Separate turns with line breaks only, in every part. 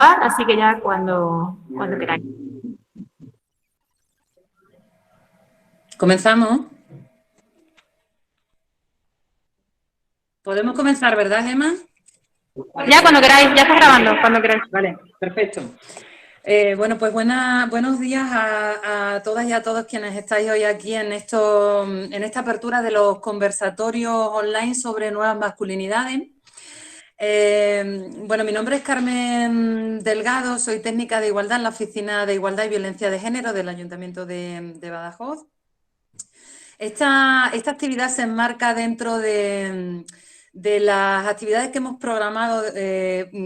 así que ya cuando queráis.
¿Comenzamos? ¿Podemos comenzar, verdad, Gemma?
Ya cuando queráis, ya está grabando, cuando queráis.
Vale, perfecto. Bueno, pues buenos días a todas y a todos quienes estáis hoy aquí en esta apertura de los conversatorios online sobre nuevas masculinidades. Bueno, mi nombre es Carmen Delgado, soy técnica de igualdad en la Oficina de Igualdad y Violencia de Género del Ayuntamiento de Badajoz. Esta actividad se enmarca dentro de las actividades que hemos programado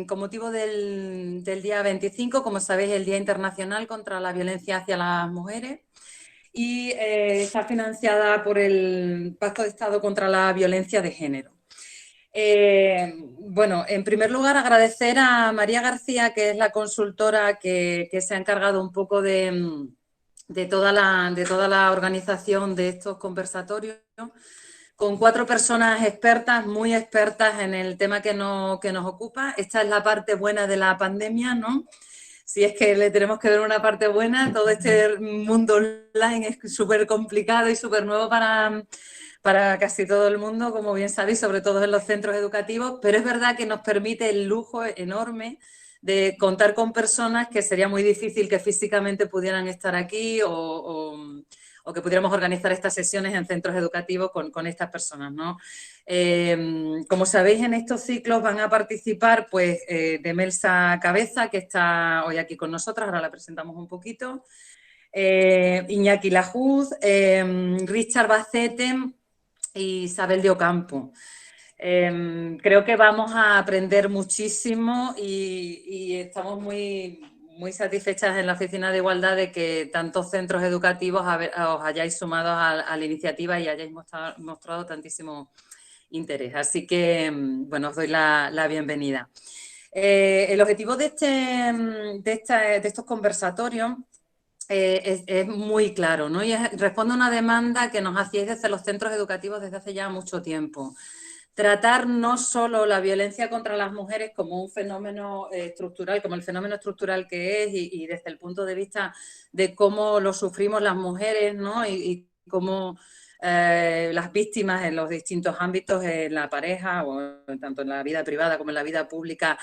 con motivo del día 25, como sabéis, el Día Internacional contra la Violencia hacia las Mujeres, y está financiada por el Pacto de Estado contra la Violencia de Género. Bueno, en primer lugar, agradecer a María García, que es la consultora que se ha encargado un poco de toda la organización de estos conversatorios, con 4 personas expertas, muy expertas en el tema que nos ocupa. Esta es la parte buena de la pandemia, ¿no? Si es que le tenemos que ver una parte buena, todo este mundo online es súper complicado y súper nuevo para casi todo el mundo, como bien sabéis, sobre todo en los centros educativos, pero es verdad que nos permite el lujo enorme de contar con personas que sería muy difícil que físicamente pudieran estar aquí o que pudiéramos organizar estas sesiones en centros educativos con estas personas, ¿no? Como sabéis, en estos ciclos van a participar pues Demelsa Cabeza, que está hoy aquí con nosotras, ahora la presentamos un poquito, Iñaki Lajuz, Richard Bacete y Isabel de Ocampo. Creo que vamos a aprender muchísimo y estamos muy satisfechas en la Oficina de Igualdad de que tantos centros educativos os hayáis sumado a la iniciativa y hayáis mostrado tantísimo interés. Así que, bueno, os doy la bienvenida. El objetivo de estos conversatorios es muy claro, ¿no? Y responde a una demanda que nos hacíais desde los centros educativos desde hace ya mucho tiempo. Tratar no solo la violencia contra las mujeres como un fenómeno estructural, como el fenómeno estructural que es, y desde el punto de vista de cómo lo sufrimos las mujeres, ¿no? Y cómo las víctimas en los distintos ámbitos, en la pareja, o tanto en la vida privada como en la vida pública,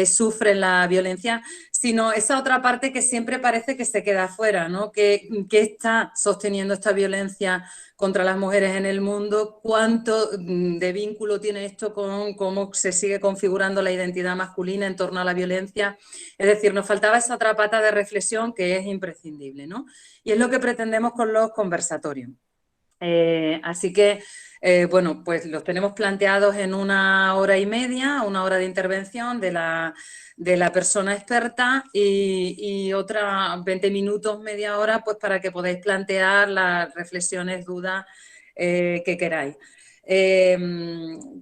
sufren la violencia, sino esa otra parte que siempre parece que se queda fuera, ¿no? Que está sosteniendo esta violencia contra las mujeres en el mundo, cuánto de vínculo tiene esto con cómo se sigue configurando la identidad masculina en torno a la violencia. Es decir, nos faltaba esa otra pata de reflexión que es imprescindible, ¿no? Y es lo que pretendemos con los conversatorios. Así que, bueno, pues los tenemos planteados en 1 hora y media, 1 hora de intervención de la persona experta y otra 20 minutos, media hora, pues para que podáis plantear las reflexiones, dudas que queráis.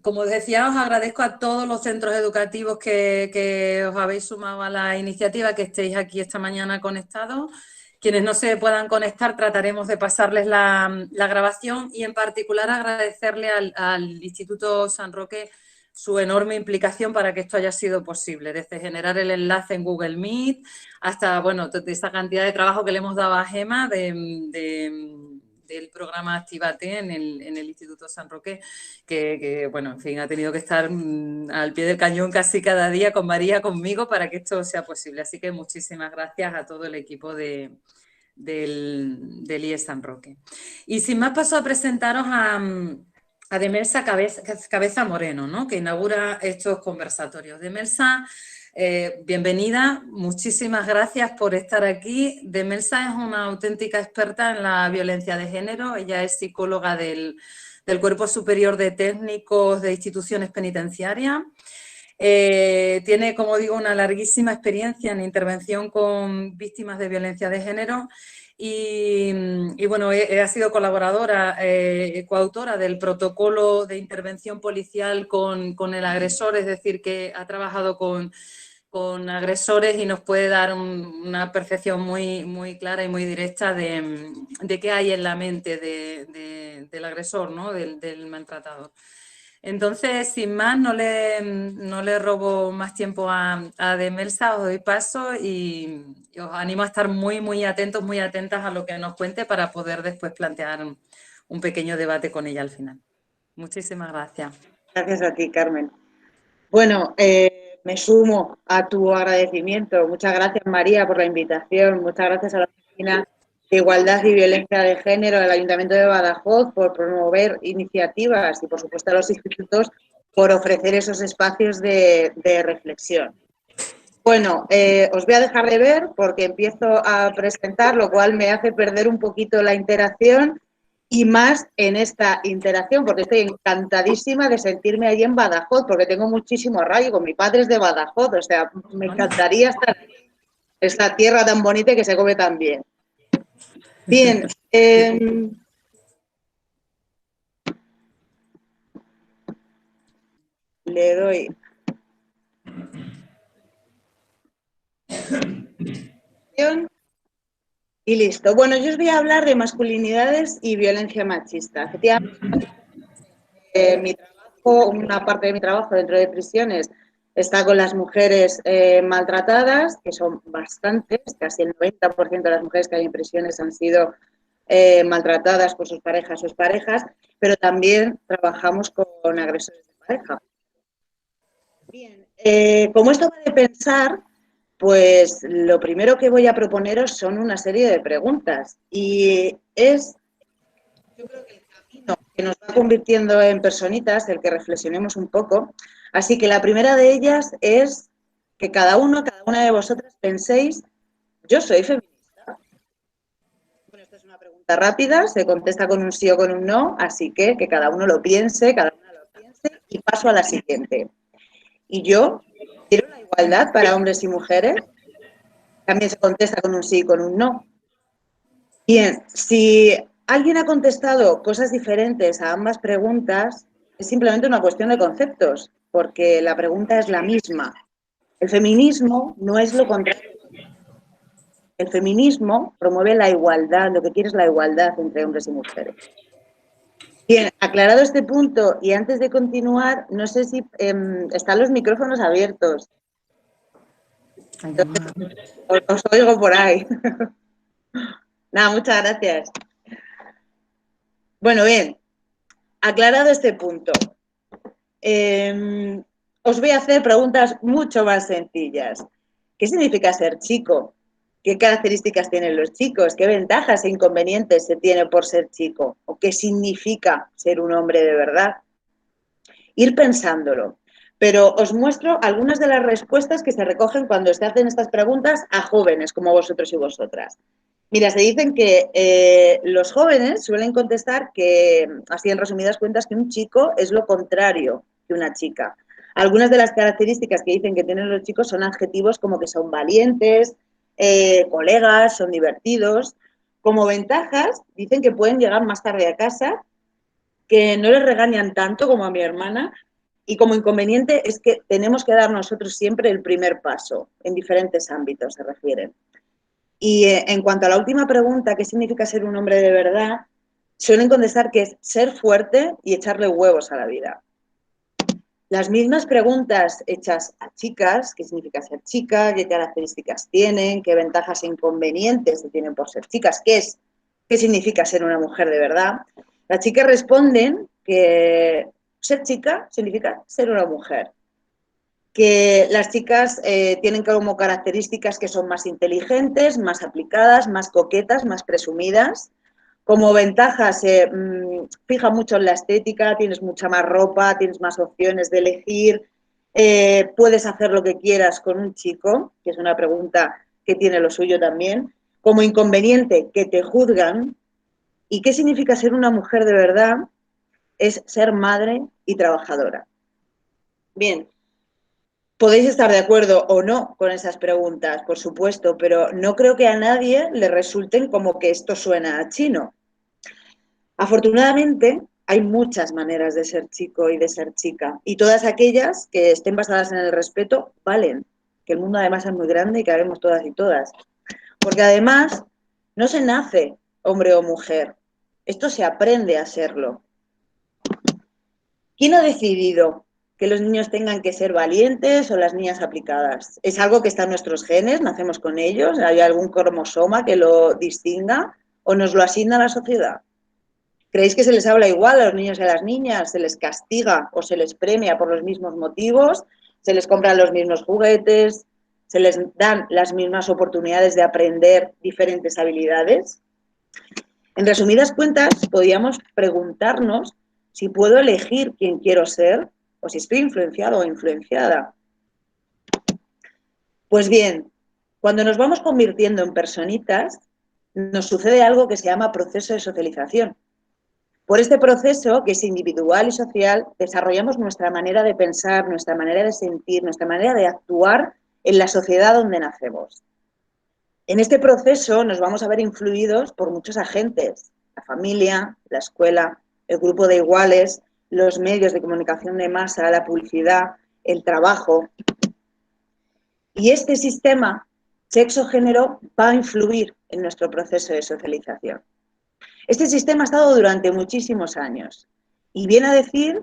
Como os decía, os agradezco a todos los centros educativos que os habéis sumado a la iniciativa, que estéis aquí esta mañana conectados. Quienes no se puedan conectar, trataremos de pasarles la grabación y en particular agradecerle al Instituto San Roque su enorme implicación para que esto haya sido posible, desde generar el enlace en Google Meet hasta, bueno, de esa cantidad de trabajo que le hemos dado a Gema del programa Actívate en el Instituto San Roque, que, bueno, en fin, ha tenido que estar al pie del cañón casi cada día con María, conmigo, para que esto sea posible. Así que muchísimas gracias a todo el equipo del IE San Roque. Y sin más paso a presentaros a Demelsa Cabeza Moreno, ¿no? Que inaugura estos conversatorios. Demelsa, bienvenida, muchísimas gracias por estar aquí. Demelsa es una auténtica experta en la violencia de género, ella es psicóloga del Cuerpo Superior de Técnicos de Instituciones Penitenciarias. Tiene, como digo, una larguísima experiencia en intervención con víctimas de violencia de género y bueno, ha sido colaboradora, coautora del protocolo de intervención policial con el agresor, es decir, que ha trabajado con agresores y nos puede dar una percepción muy clara y muy directa de qué hay en la mente del agresor, ¿no? del maltratador. Entonces, sin más, no le robo más tiempo a Demelsa, os doy paso y os animo a estar muy, muy atentos, muy atentas a lo que nos cuente para poder después plantear un pequeño debate con ella al final. Muchísimas gracias.
Gracias a ti, Carmen. Bueno, me sumo a tu agradecimiento. Muchas gracias, María, por la invitación. Muchas gracias a la Oficina de Igualdad y Violencia de Género del Ayuntamiento de Badajoz por promover iniciativas y, por supuesto, a los institutos por ofrecer esos espacios de reflexión. Bueno, os voy a dejar de ver porque empiezo a presentar, lo cual me hace perder un poquito la interacción y más en esta interacción, porque estoy encantadísima de sentirme allí en Badajoz, porque tengo muchísimo arraigo. Mi padre es de Badajoz, o sea, me encantaría estar en esta tierra tan bonita y que se come tan bien. Bien, le doy. Y listo. Bueno, yo os voy a hablar de masculinidades y violencia machista. Efectivamente, mi trabajo, una parte de mi trabajo dentro de prisiones está con las mujeres maltratadas, que son bastantes, casi el 90% de las mujeres que hay en prisiones han sido maltratadas por sus parejas, pero también trabajamos con agresores de pareja. Bien, como esto va de pensar, pues lo primero que voy a proponeros son una serie de preguntas y es, yo creo que el camino que nos va convirtiendo en personitas, el que reflexionemos un poco. Así que la primera de ellas es que cada una de vosotras penséis, ¿yo soy feminista? Bueno, esta es una pregunta rápida, se contesta con un sí o con un no, así que cada uno lo piense, cada una lo piense y paso a la siguiente. ¿Y yo quiero la igualdad para hombres y mujeres? También se contesta con un sí y con un no. Bien, si alguien ha contestado cosas diferentes a ambas preguntas, es simplemente una cuestión de conceptos, porque la pregunta es la misma. El feminismo no es lo contrario. El feminismo promueve la igualdad, lo que quiere es la igualdad entre hombres y mujeres. Bien, aclarado este punto y antes de continuar, no sé si están los micrófonos abiertos. Os oigo por ahí. Nada, muchas gracias. Bueno, bien, aclarado este punto, os voy a hacer preguntas mucho más sencillas. ¿Qué significa ser chico? ¿Qué características tienen los chicos? ¿Qué ventajas e inconvenientes se tiene por ser chico? ¿O qué significa ser un hombre de verdad? Ir pensándolo. Pero os muestro algunas de las respuestas que se recogen cuando se hacen estas preguntas a jóvenes como vosotros y vosotras. Mira, se dicen que los jóvenes suelen contestar que, así en resumidas cuentas, que un chico es lo contrario que una chica. Algunas de las características que dicen que tienen los chicos son adjetivos como que son valientes, colegas, son divertidos. Como ventajas, dicen que pueden llegar más tarde a casa, que no les regañan tanto como a mi hermana, y como inconveniente es que tenemos que dar nosotros siempre el primer paso, en diferentes ámbitos se refieren. Y en cuanto a la última pregunta, ¿qué significa ser un hombre de verdad? Suelen contestar que es ser fuerte y echarle huevos a la vida. Las mismas preguntas hechas a chicas, ¿qué significa ser chica? ¿Qué características tienen? ¿Qué ventajas e inconvenientes se tienen por ser chicas? ¿Qué significa ser una mujer de verdad? Las chicas responden que ser chica significa ser una mujer. Que las chicas tienen como características que son más inteligentes, más aplicadas, más coquetas, más presumidas. Como ventaja se fija mucho en la estética, tienes mucha más ropa, tienes más opciones de elegir, puedes hacer lo que quieras con un chico, que es una pregunta que tiene lo suyo también. Como inconveniente, que te juzgan. ¿Y qué significa ser una mujer de verdad? Es ser madre y trabajadora. Bien. Podéis estar de acuerdo o no con esas preguntas, por supuesto, pero no creo que a nadie le resulten como que esto suena a chino. Afortunadamente, hay muchas maneras de ser chico y de ser chica, y todas aquellas que estén basadas en el respeto valen, que el mundo además es muy grande y que habemos todas y todas. Porque además no se nace hombre o mujer, esto se aprende a serlo. ¿Quién ha decidido que los niños tengan que ser valientes o las niñas aplicadas? ¿Es algo que está en nuestros genes? ¿Nacemos con ellos? ¿Hay algún cromosoma que lo distinga? ¿O nos lo asigna la sociedad? ¿Creéis que se les habla igual a los niños y a las niñas? ¿Se les castiga o se les premia por los mismos motivos? ¿Se les compran los mismos juguetes? ¿Se les dan las mismas oportunidades de aprender diferentes habilidades? En resumidas cuentas, podríamos preguntarnos si puedo elegir quién quiero ser o si estoy influenciado o influenciada. Pues bien, cuando nos vamos convirtiendo en personitas, nos sucede algo que se llama proceso de socialización. Por este proceso, que es individual y social, desarrollamos nuestra manera de pensar, nuestra manera de sentir, nuestra manera de actuar en la sociedad donde nacemos. En este proceso nos vamos a ver influidos por muchos agentes: la familia, la escuela, el grupo de iguales, los medios de comunicación de masa, la publicidad, el trabajo. Y este sistema sexo-género va a influir en nuestro proceso de socialización. Este sistema ha estado durante muchísimos años y viene a decir,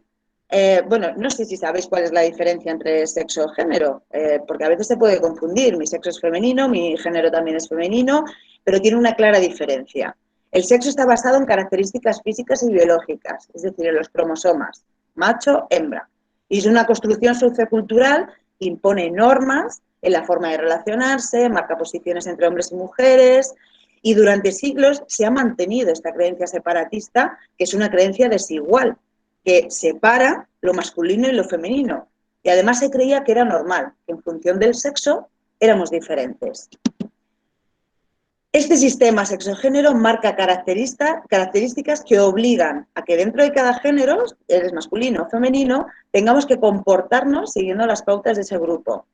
bueno, no sé si sabéis cuál es la diferencia entre sexo o género, porque a veces se puede confundir. Mi sexo es femenino, mi género también es femenino, pero tiene una clara diferencia. El sexo está basado en características físicas y biológicas, es decir, en los cromosomas, macho, hembra. Y es una construcción sociocultural que impone normas en la forma de relacionarse, marca posiciones entre hombres y mujeres, y durante siglos se ha mantenido esta creencia separatista, que es una creencia desigual, que separa lo masculino y lo femenino. Y además se creía que era normal, que en función del sexo éramos diferentes. Este sistema sexogénero marca características que obligan a que dentro de cada género, eres masculino o femenino, tengamos que comportarnos siguiendo las pautas de ese grupo.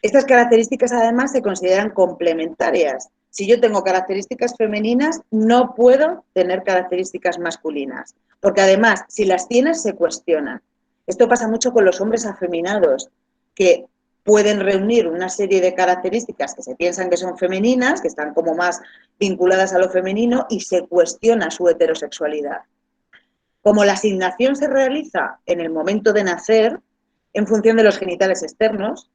Estas características además se consideran complementarias. Si yo tengo características femeninas, no puedo tener características masculinas, porque además, si las tienes, se cuestionan. Esto pasa mucho con los hombres afeminados, que pueden reunir una serie de características que se piensan que son femeninas, que están como más vinculadas a lo femenino, y se cuestiona su heterosexualidad. Como la asignación se realiza en el momento de nacer, en función de los genitales externos,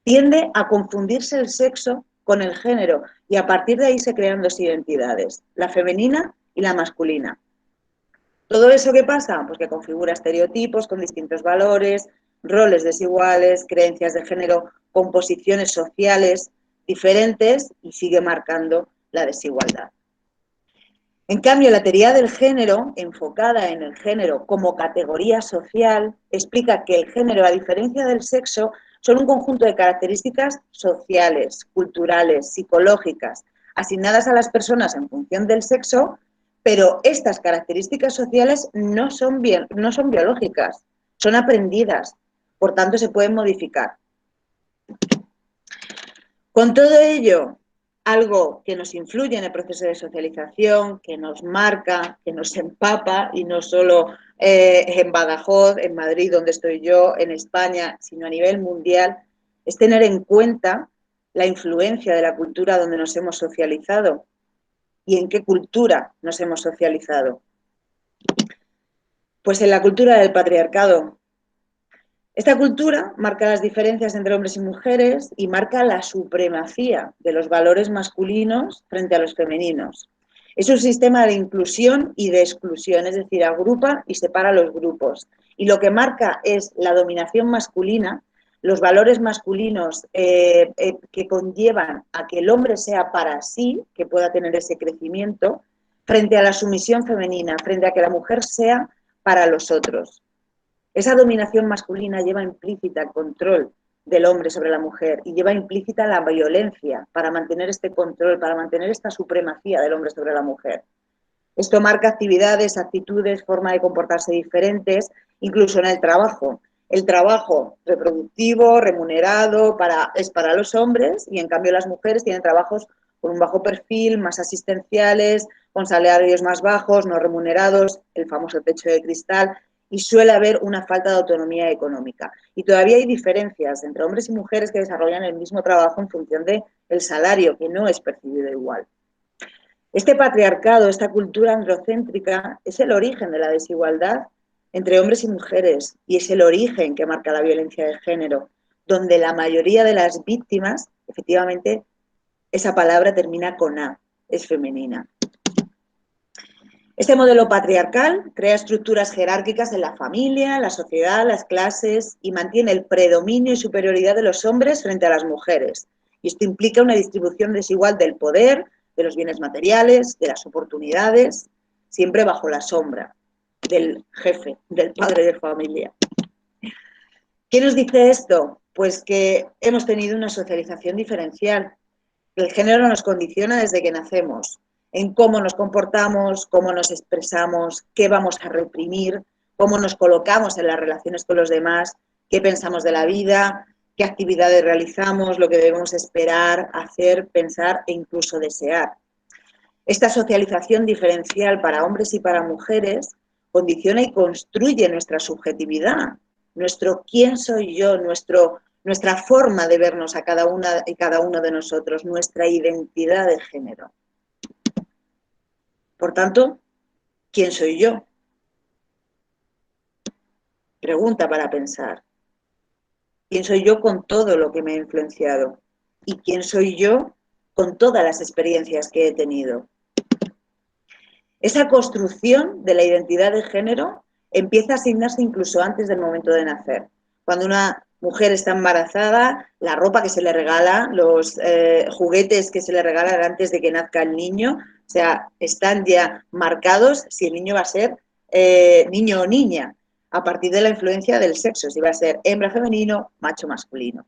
tiende a confundirse el sexo con el género y a partir de ahí se crean dos identidades, la femenina y la masculina. ¿Todo eso qué pasa? Pues que configura estereotipos con distintos valores, roles desiguales, creencias de género, composiciones sociales diferentes y sigue marcando la desigualdad. En cambio, la teoría del género, enfocada en el género como categoría social, explica que el género, a diferencia del sexo, son un conjunto de características sociales, culturales, psicológicas, asignadas a las personas en función del sexo, pero estas características sociales no son biológicas, son aprendidas, por tanto se pueden modificar. Con todo ello, algo que nos influye en el proceso de socialización, que nos marca, que nos empapa, y no solo en Badajoz, en Madrid, donde estoy yo, en España, sino a nivel mundial, es tener en cuenta la influencia de la cultura donde nos hemos socializado y en qué cultura nos hemos socializado. Pues en la cultura del patriarcado. Esta cultura marca las diferencias entre hombres y mujeres y marca la supremacía de los valores masculinos frente a los femeninos. Es un sistema de inclusión y de exclusión, es decir, agrupa y separa los grupos. Y lo que marca es la dominación masculina, los valores masculinos que conllevan a que el hombre sea para sí, que pueda tener ese crecimiento, frente a la sumisión femenina, frente a que la mujer sea para los otros. Esa dominación masculina lleva implícita el control del hombre sobre la mujer y lleva implícita la violencia para mantener este control, para mantener esta supremacía del hombre sobre la mujer. Esto marca actividades, actitudes, forma de comportarse diferentes, incluso en el trabajo. El trabajo reproductivo, remunerado, es para los hombres y en cambio las mujeres tienen trabajos con un bajo perfil, más asistenciales, con salarios más bajos, no remunerados, el famoso techo de cristal, y suele haber una falta de autonomía económica. Y todavía hay diferencias entre hombres y mujeres que desarrollan el mismo trabajo en función del salario, que no es percibido igual. Este patriarcado, esta cultura androcéntrica, es el origen de la desigualdad entre hombres y mujeres, y es el origen que marca la violencia de género, donde la mayoría de las víctimas, efectivamente, esa palabra termina con A, es femenina. Este modelo patriarcal crea estructuras jerárquicas en la familia, la sociedad, las clases y mantiene el predominio y superioridad de los hombres frente a las mujeres. Y esto implica una distribución desigual del poder, de los bienes materiales, de las oportunidades, siempre bajo la sombra del jefe, del padre de familia. ¿Qué nos dice esto? Pues que hemos tenido una socialización diferencial. El género nos condiciona desde que nacemos, en cómo nos comportamos, cómo nos expresamos, qué vamos a reprimir, cómo nos colocamos en las relaciones con los demás, qué pensamos de la vida, qué actividades realizamos, lo que debemos esperar, hacer, pensar e incluso desear. Esta socialización diferencial para hombres y para mujeres condiciona y construye nuestra subjetividad, nuestro quién soy yo, nuestra forma de vernos a cada una y cada uno de nosotros, nuestra identidad de género. Por tanto, ¿quién soy yo? Pregunta para pensar. ¿Quién soy yo con todo lo que me ha influenciado? ¿Y quién soy yo con todas las experiencias que he tenido? Esa construcción de la identidad de género empieza a asignarse incluso antes del momento de nacer. Cuando una mujer está embarazada, la ropa que se le regala, los juguetes que se le regalan antes de que nazca el niño, o sea, están ya marcados si el niño va a ser niño o niña, a partir de la influencia del sexo, si va a ser hembra femenino, macho masculino.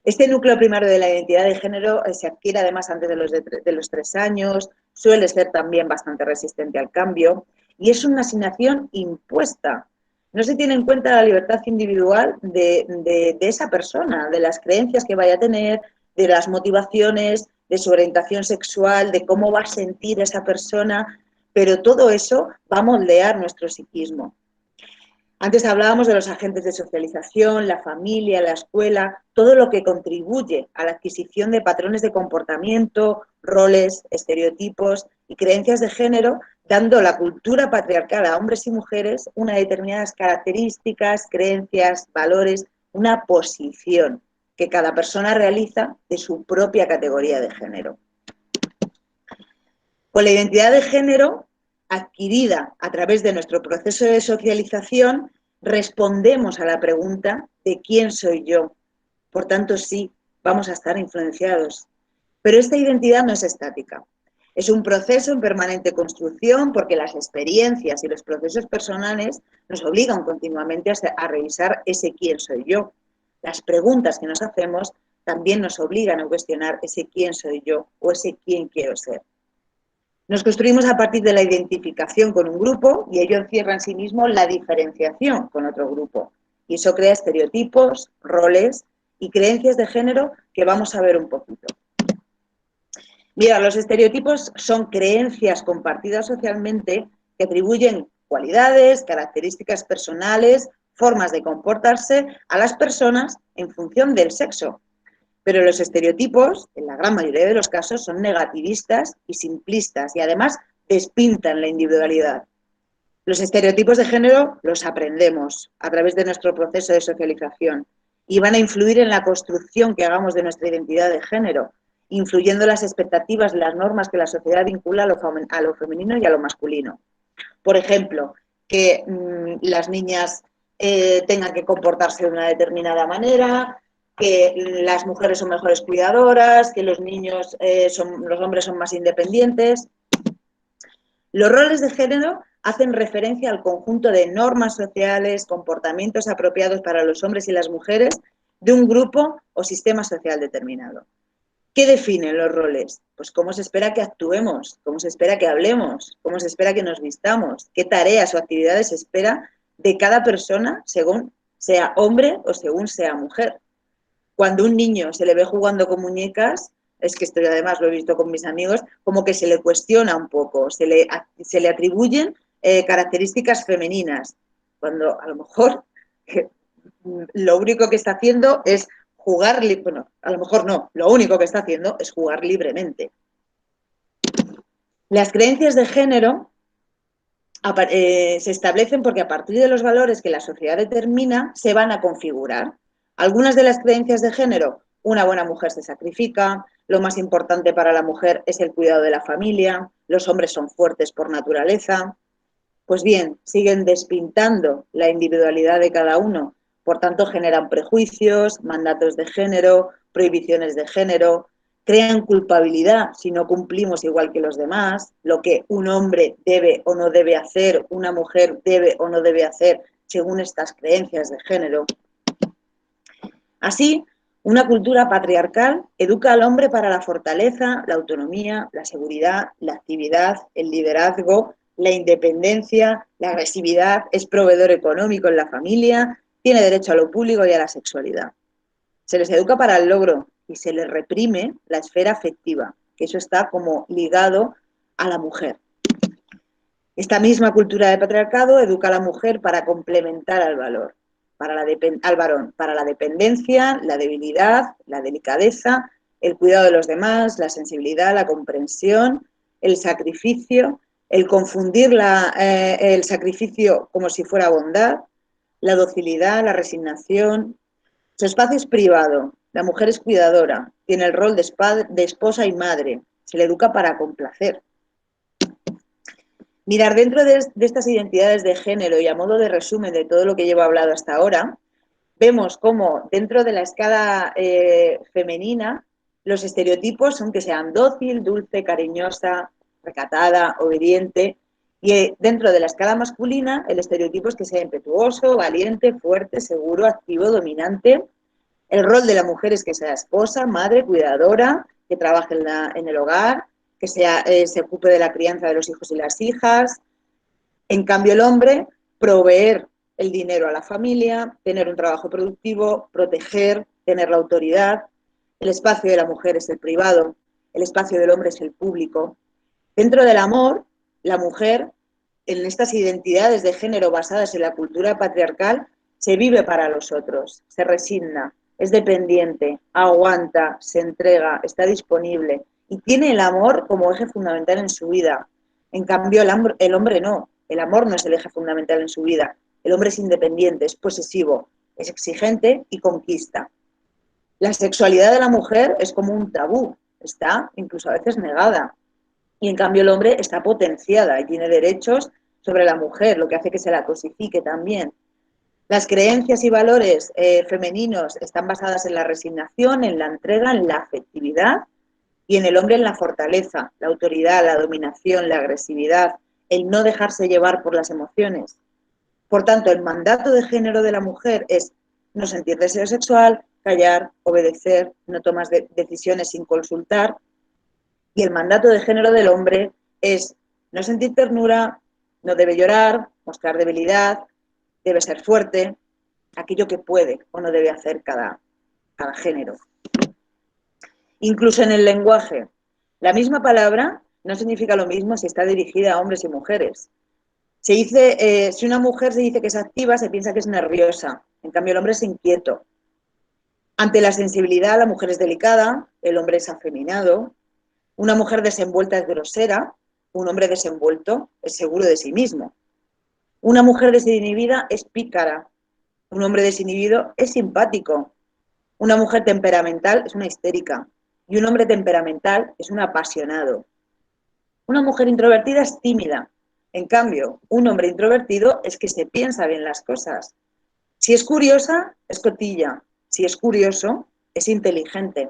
Este núcleo primario de la identidad de género se adquiere además antes de los 3 años, suele ser también bastante resistente al cambio y es una asignación impuesta. No se tiene en cuenta la libertad individual de esa persona, de las creencias que vaya a tener, de las motivaciones, de su orientación sexual, de cómo va a sentir esa persona, pero todo eso va a moldear nuestro psiquismo. Antes hablábamos de los agentes de socialización, la familia, la escuela, todo lo que contribuye a la adquisición de patrones de comportamiento, roles, estereotipos y creencias de género, dando la cultura patriarcal a hombres y mujeres unas determinadas características, creencias, valores, una posición que cada persona realiza de su propia categoría de género. Con la identidad de género adquirida a través de nuestro proceso de socialización, respondemos a la pregunta de quién soy yo. Por tanto, sí, vamos a estar influenciados. Pero esta identidad no es estática. Es un proceso en permanente construcción porque las experiencias y los procesos personales nos obligan continuamente a revisar ese quién soy yo. Las preguntas que nos hacemos también nos obligan a cuestionar ese quién soy yo o ese quién quiero ser. Nos construimos a partir de la identificación con un grupo y ello encierra en sí mismo la diferenciación con otro grupo. Y eso crea estereotipos, roles y creencias de género que vamos a ver un poquito. Mira, los estereotipos son creencias compartidas socialmente que atribuyen cualidades, características personales, formas de comportarse a las personas en función del sexo. Pero los estereotipos, en la gran mayoría de los casos, son negativistas y simplistas y además despintan la individualidad. Los estereotipos de género los aprendemos a través de nuestro proceso de socialización y van a influir en la construcción que hagamos de nuestra identidad de género, influyendo las expectativas, las normas que la sociedad vincula a lo femenino y a lo masculino. Por ejemplo, que las niñas tengan que comportarse de una determinada manera, que las mujeres son mejores cuidadoras, que los niños, los hombres son más independientes. Los roles de género hacen referencia al conjunto de normas sociales, comportamientos apropiados para los hombres y las mujeres de un grupo o sistema social determinado. ¿Qué definen los roles? Pues cómo se espera que actuemos, cómo se espera que hablemos, cómo se espera que nos vistamos, qué tareas o actividades se espera de cada persona según sea hombre o según sea mujer. Cuando un niño se le ve jugando con muñecas, es que esto además lo he visto con mis amigos, como que se le cuestiona un poco, se le atribuyen características femeninas, cuando a lo mejor lo único que está haciendo es jugar, bueno, a lo mejor no, lo único que está haciendo es jugar libremente. Las creencias de género se establecen porque a partir de los valores que la sociedad determina se van a configurar. Algunas de las creencias de género, una buena mujer se sacrifica, lo más importante para la mujer es el cuidado de la familia, los hombres son fuertes por naturaleza. Pues bien, siguen despintando la individualidad de cada uno, por tanto generan prejuicios, mandatos de género, prohibiciones de género, crean culpabilidad si no cumplimos igual que los demás, lo que un hombre debe o no debe hacer, una mujer debe o no debe hacer según estas creencias de género. Así, una cultura patriarcal educa al hombre para la fortaleza, la autonomía, la seguridad, la actividad, el liderazgo, la independencia, la agresividad, es proveedor económico en la familia, tiene derecho a lo público y a la sexualidad. Se les educa para el logro y se les reprime la esfera afectiva, que eso está como ligado a la mujer. Esta misma cultura de patriarcado educa a la mujer para complementar al valor, al varón, para la dependencia, la debilidad, la delicadeza, el cuidado de los demás, la sensibilidad, la comprensión, el sacrificio, el confundir el sacrificio como si fuera bondad, la docilidad, la resignación. Su espacio es privado, la mujer es cuidadora, tiene el rol de esposa y madre, se le educa para complacer. Mirar dentro de estas identidades de género y a modo de resumen de todo lo que llevo hablado hasta ahora, vemos cómo dentro de la escala femenina los estereotipos son que sean dócil, dulce, cariñosa, recatada, obediente, y dentro de la escala masculina el estereotipo es que sea impetuoso, valiente, fuerte, seguro, activo, dominante. El rol de la mujer es que sea esposa, madre, cuidadora, que trabaje en el hogar, que se ocupe de la crianza de los hijos y las hijas. En cambio, el hombre, proveer el dinero a la familia, tener un trabajo productivo, proteger, tener la autoridad. El espacio de la mujer es el privado, el espacio del hombre es el público. Dentro del amor, la mujer, en estas identidades de género basadas en la cultura patriarcal, se vive para los otros, se resigna, es dependiente, aguanta, se entrega, está disponible y tiene el amor como eje fundamental en su vida. En cambio, el hombre no. El amor no es el eje fundamental en su vida. El hombre es independiente, es posesivo, es exigente y conquista. La sexualidad de la mujer es como un tabú, está incluso a veces negada. Y en cambio el hombre está potenciada y tiene derechos sobre la mujer, lo que hace que se la cosifique también. Las creencias y valores femeninos están basadas en la resignación, en la entrega, en la afectividad, y en el hombre en la fortaleza, la autoridad, la dominación, la agresividad, el no dejarse llevar por las emociones. Por tanto, el mandato de género de la mujer es no sentir deseo sexual, callar, obedecer, no tomas decisiones sin consultar. Y el mandato de género del hombre es no sentir ternura, no debe llorar, mostrar debilidad, debe ser fuerte, aquello que puede o no debe hacer cada género. Incluso en el lenguaje, la misma palabra no significa lo mismo si está dirigida a hombres y mujeres. Se dice, si una mujer se dice que es activa, se piensa que es nerviosa. En cambio, el hombre es inquieto. Ante la sensibilidad, la mujer es delicada, el hombre es afeminado. Una mujer desenvuelta es grosera, un hombre desenvuelto es seguro de sí mismo. Una mujer desinhibida es pícara, un hombre desinhibido es simpático. Una mujer temperamental es una histérica y un hombre temperamental es un apasionado. Una mujer introvertida es tímida. En cambio, un hombre introvertido es que se piensa bien las cosas. Si es curiosa, es cotilla. Si es curioso, es inteligente.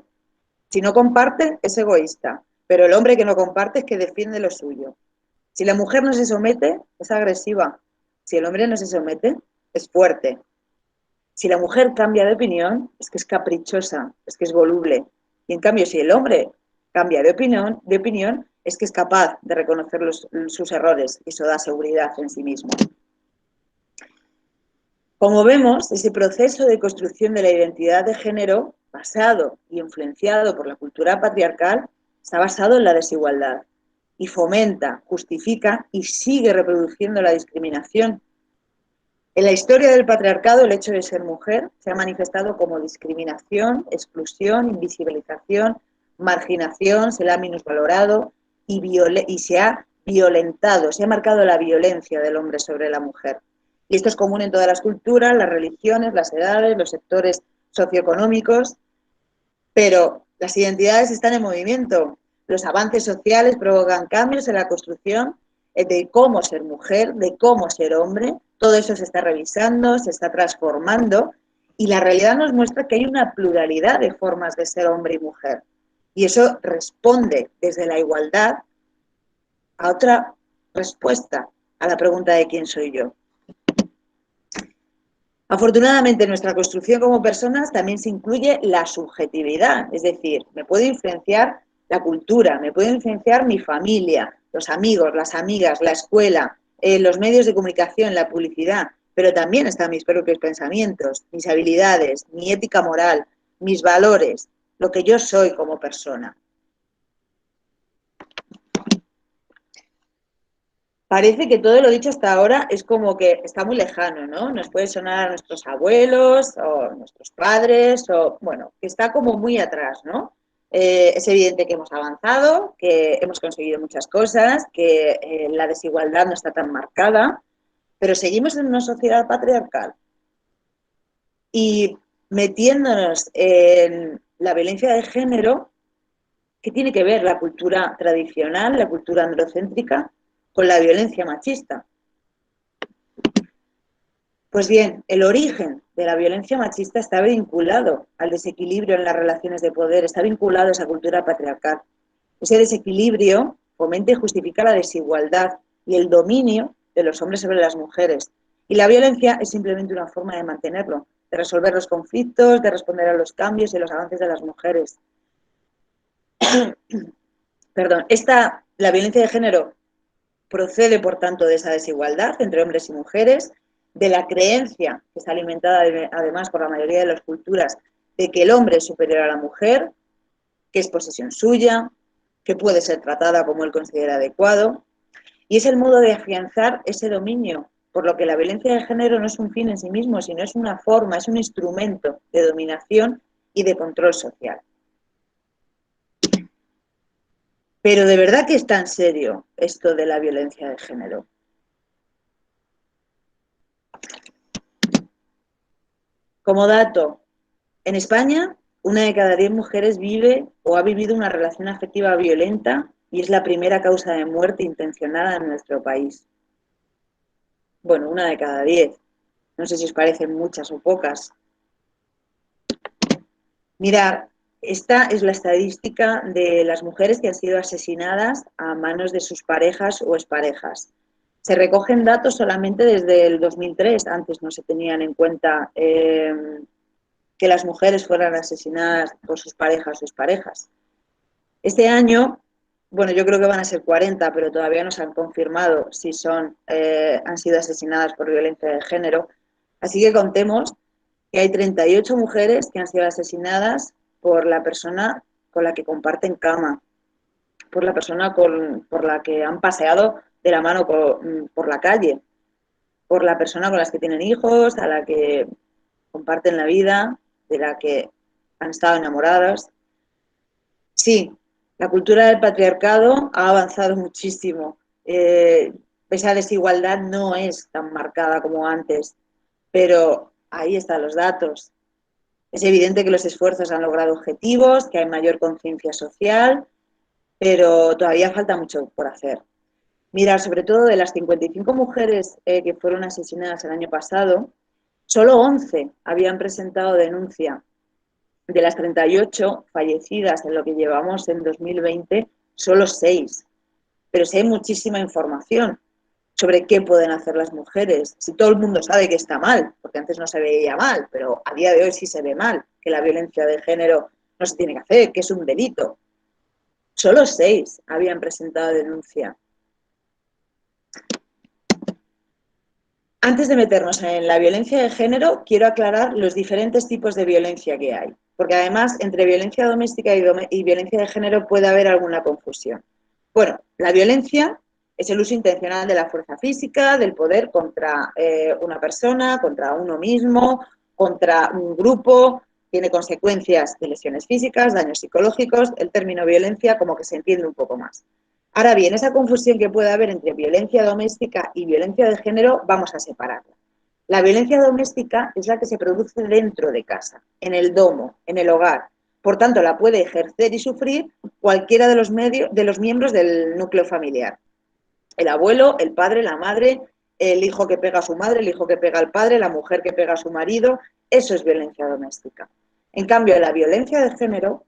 Si no comparte, es egoísta. Pero el hombre que no comparte es que defiende lo suyo. Si la mujer no se somete, es agresiva. Si el hombre no se somete, es fuerte. Si la mujer cambia de opinión, es que es caprichosa, es que es voluble. Y en cambio, si el hombre cambia de opinión, es que es capaz de reconocer sus errores y eso da seguridad en sí mismo. Como vemos, ese proceso de construcción de la identidad de género, basado y influenciado por la cultura patriarcal, está basado en la desigualdad y fomenta, justifica y sigue reproduciendo la discriminación. En la historia del patriarcado, el hecho de ser mujer se ha manifestado como discriminación, exclusión, invisibilización, marginación, se la ha minusvalorado y se ha violentado, se ha marcado la violencia del hombre sobre la mujer. Y esto es común en todas las culturas, las religiones, las edades, los sectores socioeconómicos, pero las identidades están en movimiento. Los avances sociales provocan cambios en la construcción de cómo ser mujer, de cómo ser hombre. Todo eso se está revisando, se está transformando y la realidad nos muestra que hay una pluralidad de formas de ser hombre y mujer. Y eso responde desde la igualdad a otra respuesta a la pregunta de quién soy yo. Afortunadamente, en nuestra construcción como personas también se incluye la subjetividad, es decir, me puede influenciar la cultura, me puede influenciar mi familia, los amigos, las amigas, la escuela, los medios de comunicación, la publicidad, pero también están mis propios pensamientos, mis habilidades, mi ética moral, mis valores, lo que yo soy como persona. Parece que todo lo dicho hasta ahora es como que está muy lejano, ¿no? Nos puede sonar a nuestros abuelos o nuestros padres, o bueno, que está como muy atrás, ¿no? Es evidente que hemos avanzado, que hemos conseguido muchas cosas, que la desigualdad no está tan marcada, pero seguimos en una sociedad patriarcal. Y metiéndonos en la violencia de género, ¿qué tiene que ver la cultura tradicional, la cultura androcéntrica, con la violencia machista? Pues bien, el origen de la violencia machista está vinculado al desequilibrio en las relaciones de poder, está vinculado a esa cultura patriarcal. Ese desequilibrio fomenta y justifica la desigualdad y el dominio de los hombres sobre las mujeres. Y la violencia es simplemente una forma de mantenerlo, de resolver los conflictos, de responder a los cambios y los avances de las mujeres. Perdón, la violencia de género procede, por tanto, de esa desigualdad entre hombres y mujeres, de la creencia, que está alimentada además por la mayoría de las culturas, de que el hombre es superior a la mujer, que es posesión suya, que puede ser tratada como él considera adecuado, y es el modo de afianzar ese dominio, por lo que la violencia de género no es un fin en sí mismo, sino es una forma, es un instrumento de dominación y de control social. Pero ¿de verdad que es tan serio esto de la violencia de género? Como dato, en España, 1 de cada 10 mujeres vive o ha vivido una relación afectiva violenta y es la primera causa de muerte intencionada en nuestro país. Bueno, 1 de cada 10. No sé si os parecen muchas o pocas. Mirad, esta es la estadística de las mujeres que han sido asesinadas a manos de sus parejas o exparejas. Se recogen datos solamente desde el 2003, antes no se tenían en cuenta que las mujeres fueran asesinadas por sus parejas o exparejas. Este año, bueno, yo creo que van a ser 40, pero todavía no se han confirmado si han sido asesinadas por violencia de género. Así que contemos que hay 38 mujeres que han sido asesinadas por la persona con la que comparten cama, por la persona por la que han paseado de la mano por la calle, por la persona con la que tienen hijos, a la que comparten la vida, de la que han estado enamoradas. Sí, la cultura del patriarcado ha avanzado muchísimo. Esa desigualdad no es tan marcada como antes, pero ahí están los datos. Es evidente que los esfuerzos han logrado objetivos, que hay mayor conciencia social, pero todavía falta mucho por hacer. Mirad, sobre todo de las 55 mujeres que fueron asesinadas el año pasado, solo 11 habían presentado denuncia. De las 38 fallecidas en lo que llevamos en 2020, solo 6. Pero sí hay muchísima información sobre qué pueden hacer las mujeres. Si todo el mundo sabe que está mal, porque antes no se veía mal, pero a día de hoy sí se ve mal, que la violencia de género no se tiene que hacer, que es un delito. Solo 6 habían presentado denuncia. Antes de meternos en la violencia de género, quiero aclarar los diferentes tipos de violencia que hay, porque además entre violencia doméstica y violencia de género puede haber alguna confusión. Bueno, la violencia es el uso intencional de la fuerza física, del poder contra una persona, contra uno mismo, contra un grupo, tiene consecuencias de lesiones físicas, daños psicológicos, el término violencia como que se entiende un poco más. Ahora bien, esa confusión que puede haber entre violencia doméstica y violencia de género, vamos a separarla. La violencia doméstica es la que se produce dentro de casa, en el domo, en el hogar. Por tanto, la puede ejercer y sufrir cualquiera de los miembros del núcleo familiar. El abuelo, el padre, la madre, el hijo que pega a su madre, el hijo que pega al padre, la mujer que pega a su marido, eso es violencia doméstica. En cambio, la violencia de género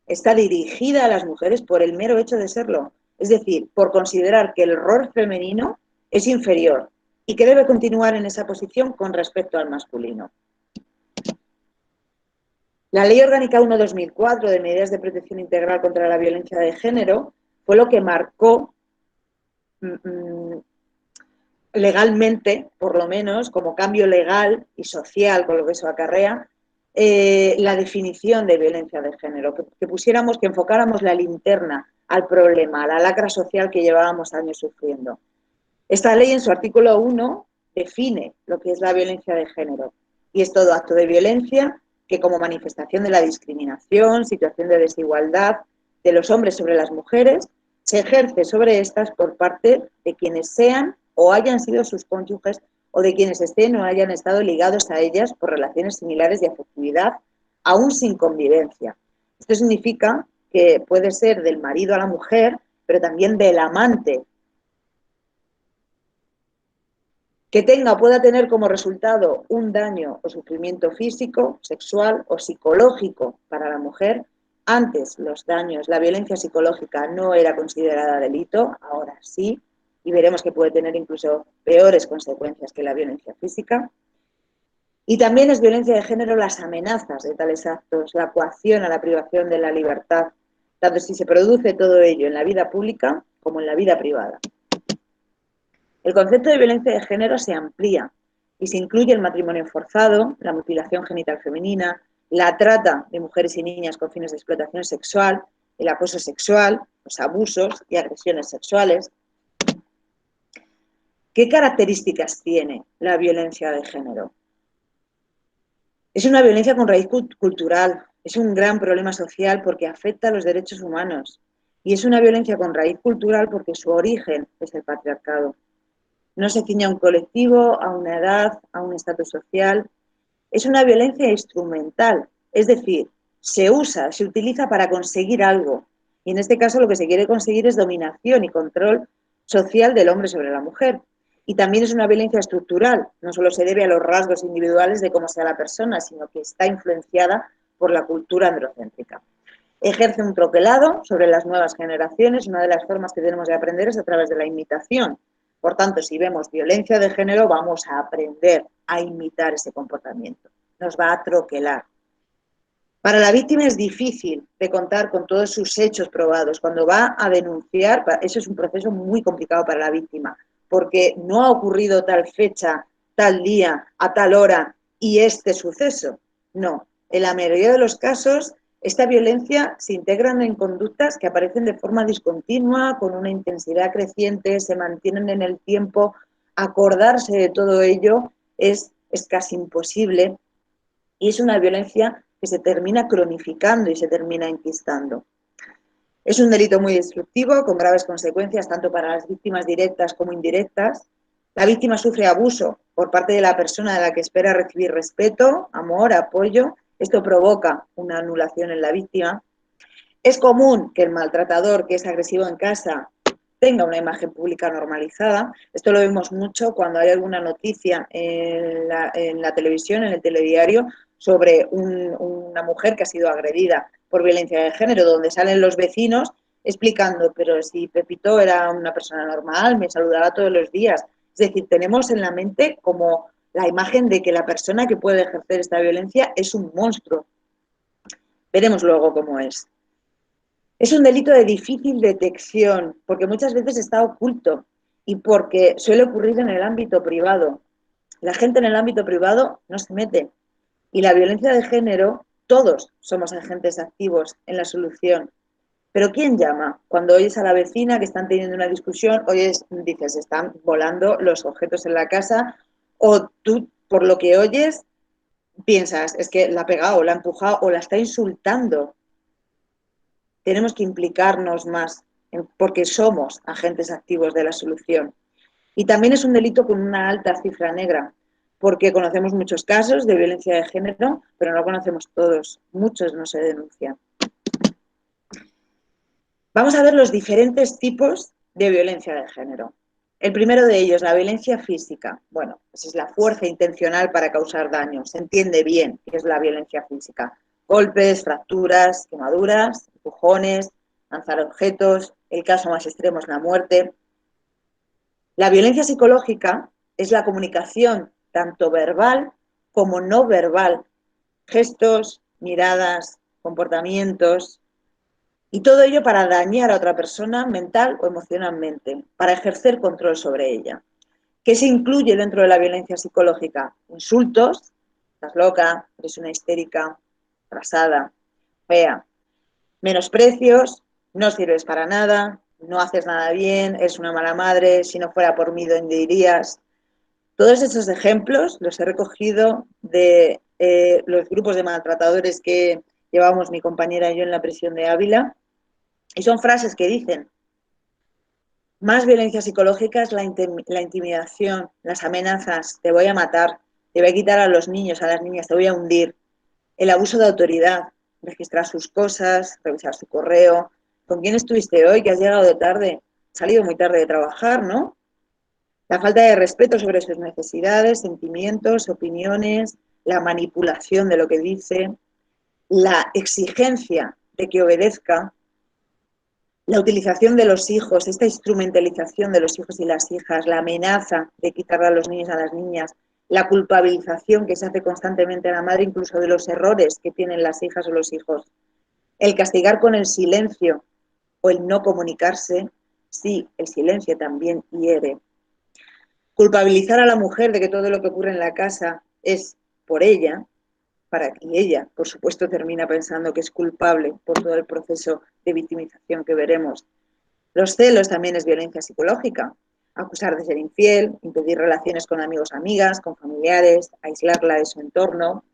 está dirigida a las mujeres por el mero hecho de serlo, es decir, por considerar que el rol femenino es inferior y que debe continuar en esa posición con respecto al masculino. La Ley Orgánica 1/2004 de Medidas de Protección Integral contra la Violencia de Género fue lo que marcó legalmente, por lo menos, como cambio legal y social, con lo que eso acarrea, la definición de violencia de género, que pusiéramos, que enfocáramos la linterna al problema, a la lacra social que llevábamos años sufriendo. Esta ley, en su artículo 1, define lo que es la violencia de género, y es todo acto de violencia que, como manifestación de la discriminación, situación de desigualdad de los hombres sobre las mujeres, se ejerce sobre estas por parte de quienes sean o hayan sido sus cónyuges o de quienes estén o hayan estado ligados a ellas por relaciones similares de afectividad, aún sin convivencia. Esto significa que puede ser del marido a la mujer, pero también del amante, que tenga o pueda tener como resultado un daño o sufrimiento físico, sexual o psicológico para la mujer. Antes los daños, la violencia psicológica no era considerada delito, ahora sí, y veremos que puede tener incluso peores consecuencias que la violencia física. Y también es violencia de género las amenazas de tales actos, la coacción a la privación de la libertad, tanto si se produce todo ello en la vida pública como en la vida privada. El concepto de violencia de género se amplía y se incluye el matrimonio forzado, la mutilación genital femenina, la trata de mujeres y niñas con fines de explotación sexual, el acoso sexual, los abusos y agresiones sexuales. ¿Qué características tiene la violencia de género? Es una violencia con raíz cultural, es un gran problema social porque afecta a los derechos humanos y es una violencia con raíz cultural porque su origen es el patriarcado. No se ciña a un colectivo, a una edad, a un estatus social. Es una violencia instrumental, es decir, se usa, se utiliza para conseguir algo. Y en este caso lo que se quiere conseguir es dominación y control social del hombre sobre la mujer. Y también es una violencia estructural, no solo se debe a los rasgos individuales de cómo sea la persona, sino que está influenciada por la cultura androcéntrica. Ejerce un troquelado sobre las nuevas generaciones. Una de las formas que tenemos de aprender es a través de la imitación. Por tanto, si vemos violencia de género, vamos a aprender a imitar ese comportamiento. Nos va a troquelar. Para la víctima es difícil de contar con todos sus hechos probados. Cuando va a denunciar, eso es un proceso muy complicado para la víctima, porque no ha ocurrido tal fecha, tal día, a tal hora y este suceso. No, en la mayoría de los casos esta violencia se integra en conductas que aparecen de forma discontinua, con una intensidad creciente, se mantienen en el tiempo. Acordarse de todo ello es casi imposible y es una violencia que se termina cronificando y se termina enquistando. Es un delito muy destructivo, con graves consecuencias tanto para las víctimas directas como indirectas. La víctima sufre abuso por parte de la persona de la que espera recibir respeto, amor, apoyo. Esto provoca una anulación en la víctima. Es común que el maltratador, que es agresivo en casa, tenga una imagen pública normalizada. Esto lo vemos mucho cuando hay alguna noticia en la televisión, en el telediario, sobre una mujer que ha sido agredida por violencia de género, donde salen los vecinos explicando, pero si Pepito era una persona normal, me saludaba todos los días. Es decir, tenemos en la mente como la imagen de que la persona que puede ejercer esta violencia es un monstruo. Veremos luego cómo es. Es un delito de difícil detección, porque muchas veces está oculto y porque suele ocurrir en el ámbito privado. La gente en el ámbito privado no se mete. Y la violencia de género, todos somos agentes activos en la solución. Pero ¿quién llama? Cuando oyes a la vecina que están teniendo una discusión, dices, están volando los objetos en la casa, o tú, por lo que oyes, piensas, es que la ha pegado, la ha empujado o la está insultando. Tenemos que implicarnos más porque somos agentes activos de la solución. Y también es un delito con una alta cifra negra, porque conocemos muchos casos de violencia de género, pero no conocemos todos, muchos no se denuncian. Vamos a ver los diferentes tipos de violencia de género. El primero de ellos, la violencia física. Bueno, pues es la fuerza intencional para causar daño. Se entiende bien qué es la violencia física. Golpes, fracturas, quemaduras, empujones, lanzar objetos. El caso más extremo es la muerte. La violencia psicológica es la comunicación tanto verbal como no verbal. Gestos, miradas, comportamientos. Y todo ello para dañar a otra persona mental o emocionalmente, para ejercer control sobre ella. ¿Qué se incluye dentro de la violencia psicológica? Insultos, estás loca, eres una histérica, atrasada, fea. Menosprecios, no sirves para nada, no haces nada bien, eres una mala madre, si no fuera por mí, ¿dónde irías? Todos esos ejemplos los he recogido de los grupos de maltratadores que llevamos mi compañera y yo en la prisión de Ávila. Y son frases que dicen: más violencia psicológica es la intimidación, las amenazas, te voy a matar, te voy a quitar a los niños, a las niñas, te voy a hundir. El abuso de autoridad, registrar sus cosas, revisar su correo. ¿Con quién estuviste hoy? Que has llegado de tarde. Has salido muy tarde de trabajar, ¿no? La falta de respeto sobre sus necesidades, sentimientos, opiniones, la manipulación de lo que dice, la exigencia de que obedezca, la utilización de los hijos, esta instrumentalización de los hijos y las hijas, la amenaza de quitarle a los niños a las niñas, la culpabilización que se hace constantemente a la madre, incluso de los errores que tienen las hijas o los hijos, el castigar con el silencio o el no comunicarse, sí, el silencio también hiere. Culpabilizar a la mujer de que todo lo que ocurre en la casa es por ella, y ella, por supuesto, termina pensando que es culpable por todo el proceso de victimización que veremos. Los celos también es violencia psicológica. Acusar de ser infiel, impedir relaciones con amigos, amigas, con familiares, aislarla de su entorno.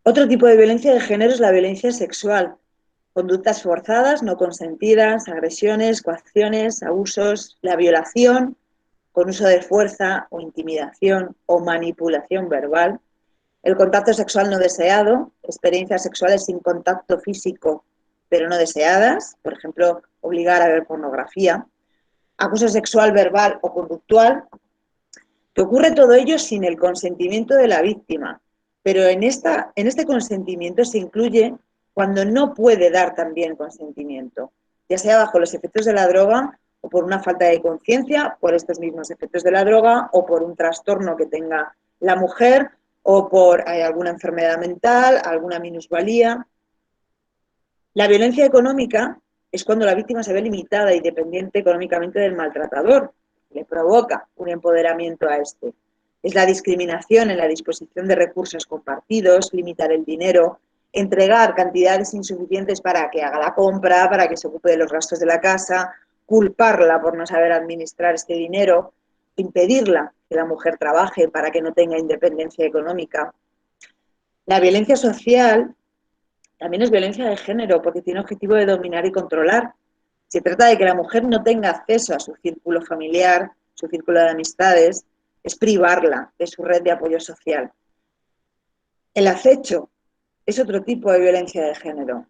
Otro tipo de violencia de género es la violencia sexual. Conductas forzadas, no consentidas, agresiones, coacciones, abusos, la violación con uso de fuerza o intimidación o manipulación verbal. El contacto sexual no deseado, experiencias sexuales sin contacto físico, pero no deseadas, por ejemplo, obligar a ver pornografía, acoso sexual verbal o conductual, que ocurre todo ello sin el consentimiento de la víctima, pero en este consentimiento se incluye cuando no puede dar también consentimiento, ya sea bajo los efectos de la droga o por una falta de conciencia, por estos mismos efectos de la droga o por un trastorno que tenga la mujer o por alguna enfermedad mental, alguna minusvalía. La violencia económica es cuando la víctima se ve limitada y dependiente económicamente del maltratador, le provoca un empoderamiento a este. Es la discriminación en la disposición de recursos compartidos, limitar el dinero, entregar cantidades insuficientes para que haga la compra, para que se ocupe de los gastos de la casa, culparla por no saber administrar este dinero, impedirla que la mujer trabaje para que no tenga independencia económica. La violencia social también es violencia de género porque tiene objetivo de dominar y controlar. Se trata de que la mujer no tenga acceso a su círculo familiar, su círculo de amistades, es privarla de su red de apoyo social. El acecho es otro tipo de violencia de género.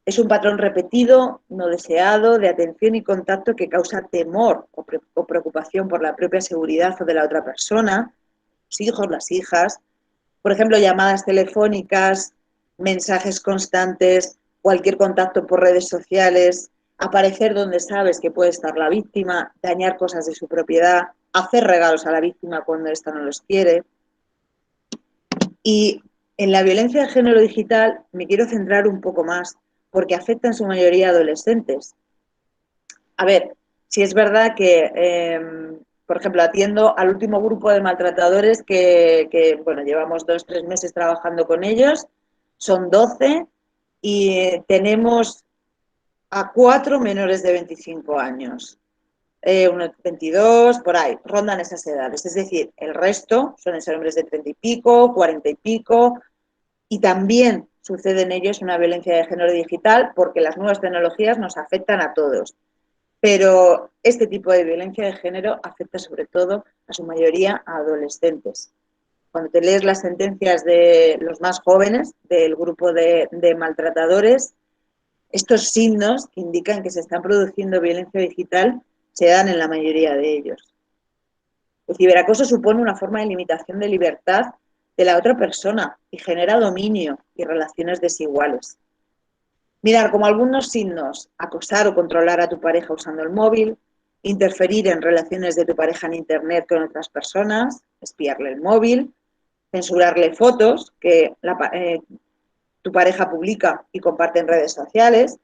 Es un patrón repetido, no deseado, de atención y contacto que causa temor o preocupación por la propia seguridad o de la otra persona, los hijos, las hijas. Por ejemplo, llamadas telefónicas, mensajes constantes, cualquier contacto por redes sociales, aparecer donde sabes que puede estar la víctima, dañar cosas de su propiedad, hacer regalos a la víctima cuando ésta no los quiere. Y en la violencia de género digital me quiero centrar un poco más, porque afecta en su mayoría a adolescentes. A ver, si es verdad que, por ejemplo, atiendo al último grupo de maltratadores que bueno, llevamos 2 o 3 meses trabajando con ellos, son 12 y tenemos a 4 menores de 25 años. Unos 22, por ahí, rondan esas edades. Es decir, el resto suelen ser hombres de 30 y pico, 40 y pico, y también sucede en ellos una violencia de género digital porque las nuevas tecnologías nos afectan a todos. Pero este tipo de violencia de género afecta sobre todo, a su mayoría, a adolescentes. Cuando te lees las sentencias de los más jóvenes, del grupo de maltratadores, estos signos que indican que se está produciendo violencia digital se dan en la mayoría de ellos. El ciberacoso supone una forma de limitación de libertad de la otra persona y genera dominio y relaciones desiguales. Mirar como algunos signos: acosar o controlar a tu pareja usando el móvil, interferir en relaciones de tu pareja en internet con otras personas, espiarle el móvil, censurarle fotos que tu pareja publica y comparte en redes sociales,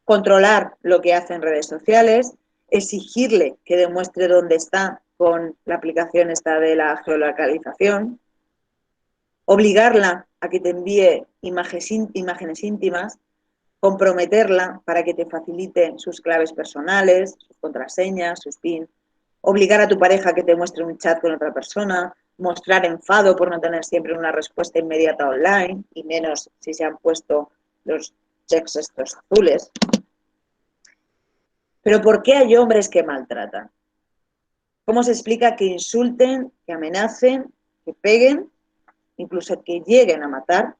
controlar lo que hace en redes sociales, exigirle que demuestre dónde está con la aplicación esta de la geolocalización, obligarla a que te envíe imágenes íntimas, comprometerla para que te facilite sus claves personales, sus contraseñas, sus PIN, obligar a tu pareja a que te muestre un chat con otra persona, mostrar enfado por no tener siempre una respuesta inmediata online, y menos si se han puesto los checks estos azules. Pero ¿por qué hay hombres que maltratan? ¿Cómo se explica que insulten, que amenacen, que peguen, incluso que lleguen a matar,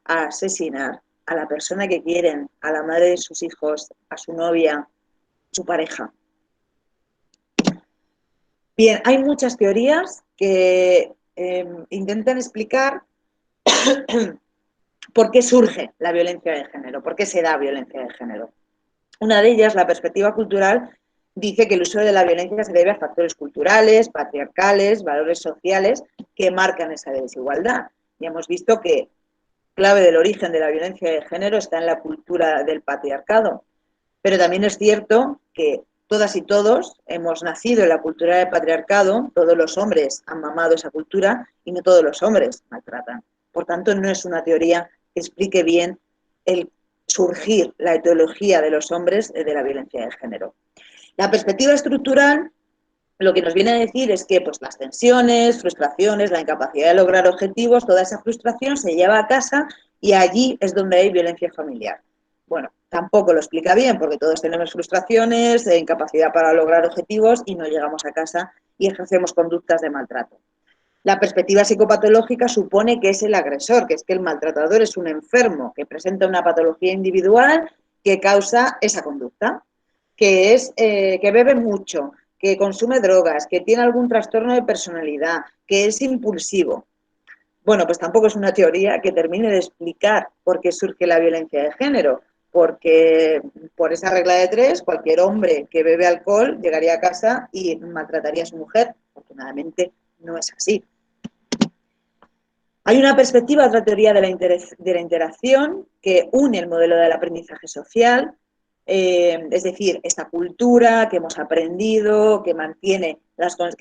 a asesinar a la persona que quieren, a la madre de sus hijos, a su novia, a su pareja? Bien, hay muchas teorías que intentan explicar por qué surge la violencia de género, por qué se da violencia de género. Una de ellas, la perspectiva cultural, dice que el uso de la violencia se debe a factores culturales, patriarcales, valores sociales que marcan esa desigualdad. Y hemos visto que clave del origen de la violencia de género está en la cultura del patriarcado. Pero también es cierto que todas y todos hemos nacido en la cultura del patriarcado, todos los hombres han mamado esa cultura y no todos los hombres maltratan. Por tanto, no es una teoría que explique bien el surgir, la etiología de los hombres de la violencia de género. La perspectiva estructural lo que nos viene a decir es que pues, las tensiones, frustraciones, la incapacidad de lograr objetivos, toda esa frustración se lleva a casa y allí es donde hay violencia familiar. Bueno, tampoco lo explica bien porque todos tenemos frustraciones, incapacidad para lograr objetivos y no llegamos a casa y ejercemos conductas de maltrato. La perspectiva psicopatológica supone que es el agresor, que es que el maltratador es un enfermo que presenta una patología individual que causa esa conducta, que es que bebe mucho, que consume drogas, que tiene algún trastorno de personalidad, que es impulsivo. Bueno, pues tampoco es una teoría que termine de explicar por qué surge la violencia de género, porque por esa regla de tres, cualquier hombre que bebe alcohol llegaría a casa y maltrataría a su mujer. Afortunadamente no es así. Hay una perspectiva, otra teoría de la interacción que une el modelo del aprendizaje social, es decir, esta cultura que hemos aprendido, que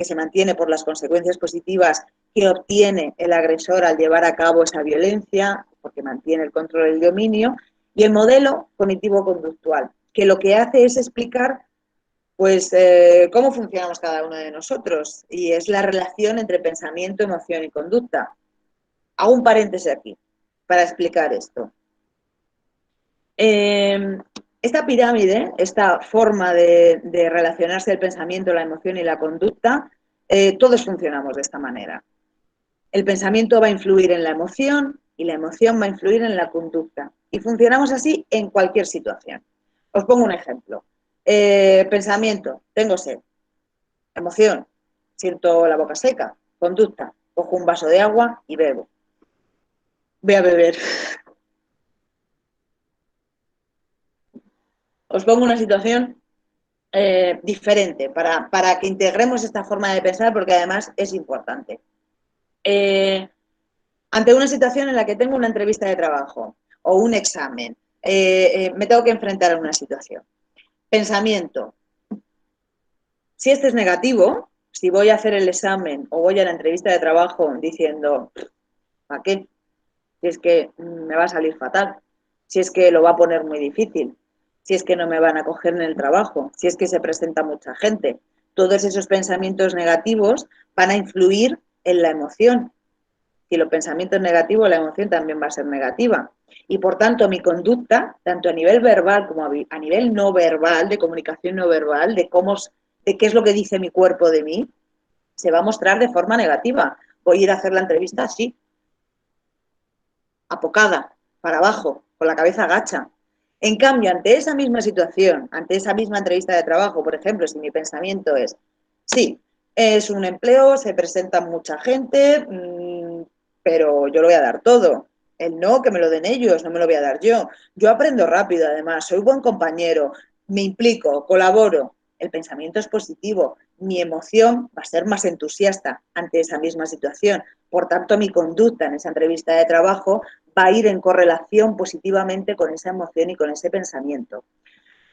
se mantiene por las consecuencias positivas que obtiene el agresor al llevar a cabo esa violencia, porque mantiene el control y el dominio, y el modelo cognitivo-conductual, que lo que hace es explicar pues cómo funcionamos cada uno de nosotros, y es la relación entre pensamiento, emoción y conducta. Hago un paréntesis aquí para explicar esto. Esta pirámide, esta forma de relacionarse el pensamiento, la emoción y la conducta, todos funcionamos de esta manera. El pensamiento va a influir en la emoción y la emoción va a influir en la conducta. Y funcionamos así en cualquier situación. Os pongo un ejemplo. Pensamiento, tengo sed. Emoción, siento la boca seca. Conducta, cojo un vaso de agua y bebo. Voy a beber. Os pongo una situación diferente para que integremos esta forma de pensar, porque además es importante. Ante una situación en la que tengo una entrevista de trabajo o un examen, me tengo que enfrentar a una situación. Pensamiento. Si este es negativo, si voy a hacer el examen o voy a la entrevista de trabajo diciendo, ¿para qué? Si es que me va a salir fatal, si es que lo va a poner muy difícil, si es que no me van a coger en el trabajo, si es que se presenta mucha gente. Todos esos pensamientos negativos van a influir en la emoción. Si el pensamiento es negativo, la emoción también va a ser negativa. Y por tanto, mi conducta, tanto a nivel verbal como a nivel no verbal, de comunicación no verbal, de qué es lo que dice mi cuerpo de mí, se va a mostrar de forma negativa. Voy a ir a hacer la entrevista así, apocada, para abajo, con la cabeza agacha. En cambio, ante esa misma situación, ante esa misma entrevista de trabajo, por ejemplo, si mi pensamiento es, sí, es un empleo, se presenta mucha gente, pero yo lo voy a dar todo. El no, que me lo den ellos, no me lo voy a dar yo. Yo aprendo rápido, además, soy buen compañero, me implico, colaboro. El pensamiento es positivo. Mi emoción va a ser más entusiasta ante esa misma situación. Por tanto, mi conducta en esa entrevista de trabajo va a ir en correlación positivamente con esa emoción y con ese pensamiento.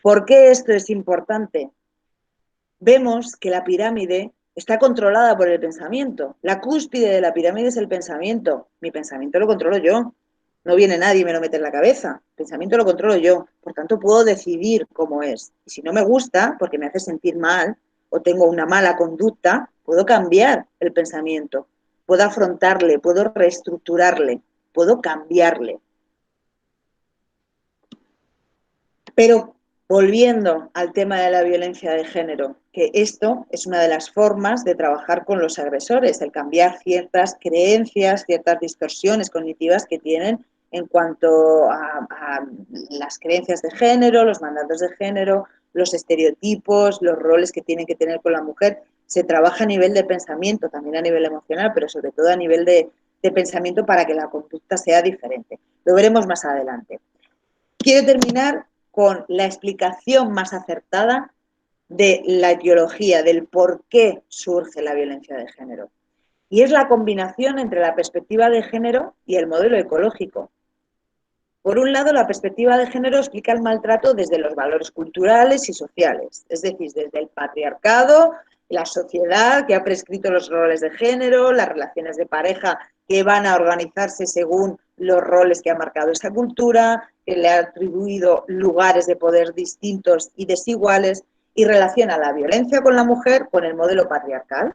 ¿Por qué esto es importante? Vemos que la pirámide está controlada por el pensamiento. La cúspide de la pirámide es el pensamiento. Mi pensamiento lo controlo yo. No viene nadie y me lo mete en la cabeza. El pensamiento lo controlo yo. Por tanto, puedo decidir cómo es. Y si no me gusta, porque me hace sentir mal o tengo una mala conducta, puedo cambiar el pensamiento. Puedo afrontarle, puedo reestructurarle, puedo cambiarle. Pero volviendo al tema de la violencia de género, que esto es una de las formas de trabajar con los agresores, el cambiar ciertas creencias, ciertas distorsiones cognitivas que tienen en cuanto a las creencias de género, los mandatos de género, los estereotipos, los roles que tienen que tener con la mujer. Se trabaja a nivel de pensamiento, también a nivel emocional, pero sobre todo a nivel de pensamiento para que la conducta sea diferente. Lo veremos más adelante. Quiero terminar con la explicación más acertada de la etiología, del por qué surge la violencia de género. Y es la combinación entre la perspectiva de género y el modelo ecológico. Por un lado, la perspectiva de género explica el maltrato desde los valores culturales y sociales, es decir, desde el patriarcado, la sociedad que ha prescrito los roles de género, las relaciones de pareja que van a organizarse según los roles que ha marcado esa cultura, que le ha atribuido lugares de poder distintos y desiguales, y relaciona la violencia con la mujer con el modelo patriarcal.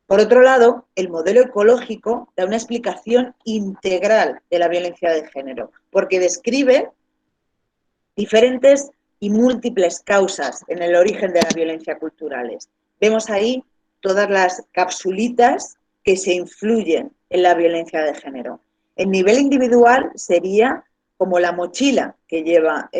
Por otro lado, el modelo ecológico da una explicación integral de la violencia de género, porque describe diferentes y múltiples causas en el origen de la violencia culturales. Vemos ahí todas las capsulitas que se influyen en la violencia de género. En nivel individual sería como la mochila que lleva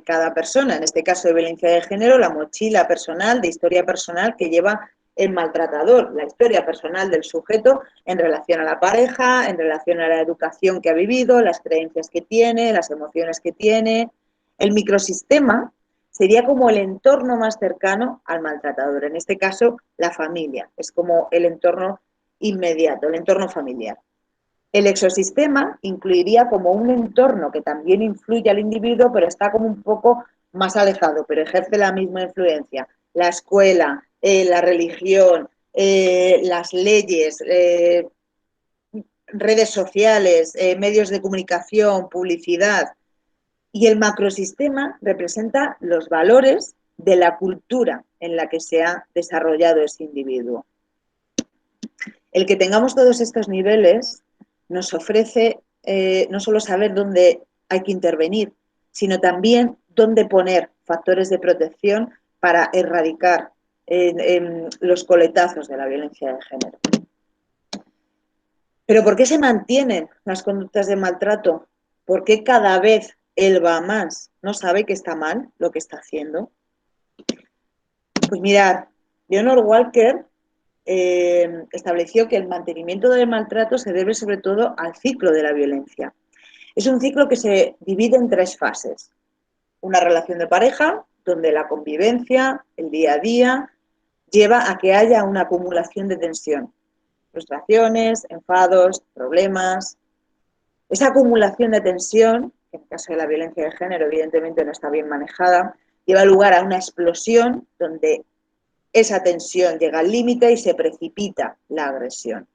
cada persona, en este caso de violencia de género, la mochila personal, de historia personal que lleva el maltratador, la historia personal del sujeto en relación a la pareja, en relación a la educación que ha vivido, las creencias que tiene, las emociones que tiene. El microsistema sería como el entorno más cercano al maltratador, en este caso la familia, es como el entorno inmediato, el entorno familiar. El exosistema incluiría como un entorno que también influye al individuo, pero está como un poco más alejado, pero ejerce la misma influencia. La escuela, la religión, las leyes, redes sociales, medios de comunicación, publicidad. Y el macrosistema representa los valores de la cultura en la que se ha desarrollado ese individuo. El que tengamos todos estos niveles nos ofrece no solo saber dónde hay que intervenir, sino también dónde poner factores de protección para erradicar los coletazos de la violencia de género. ¿Pero por qué se mantienen las conductas de maltrato? ¿Por qué cada vez él va más? ¿No sabe que está mal lo que está haciendo? Pues mirad, Leonor Walker estableció que el mantenimiento del maltrato se debe sobre todo al ciclo de la violencia. Es un ciclo que se divide en 3 fases. Una relación de pareja, donde la convivencia, el día a día, lleva a que haya una acumulación de tensión. Frustraciones, enfados, problemas. Esa acumulación de tensión, que en el caso de la violencia de género evidentemente no está bien manejada, lleva lugar a una explosión donde esa tensión llega al límite y se precipita la agresión.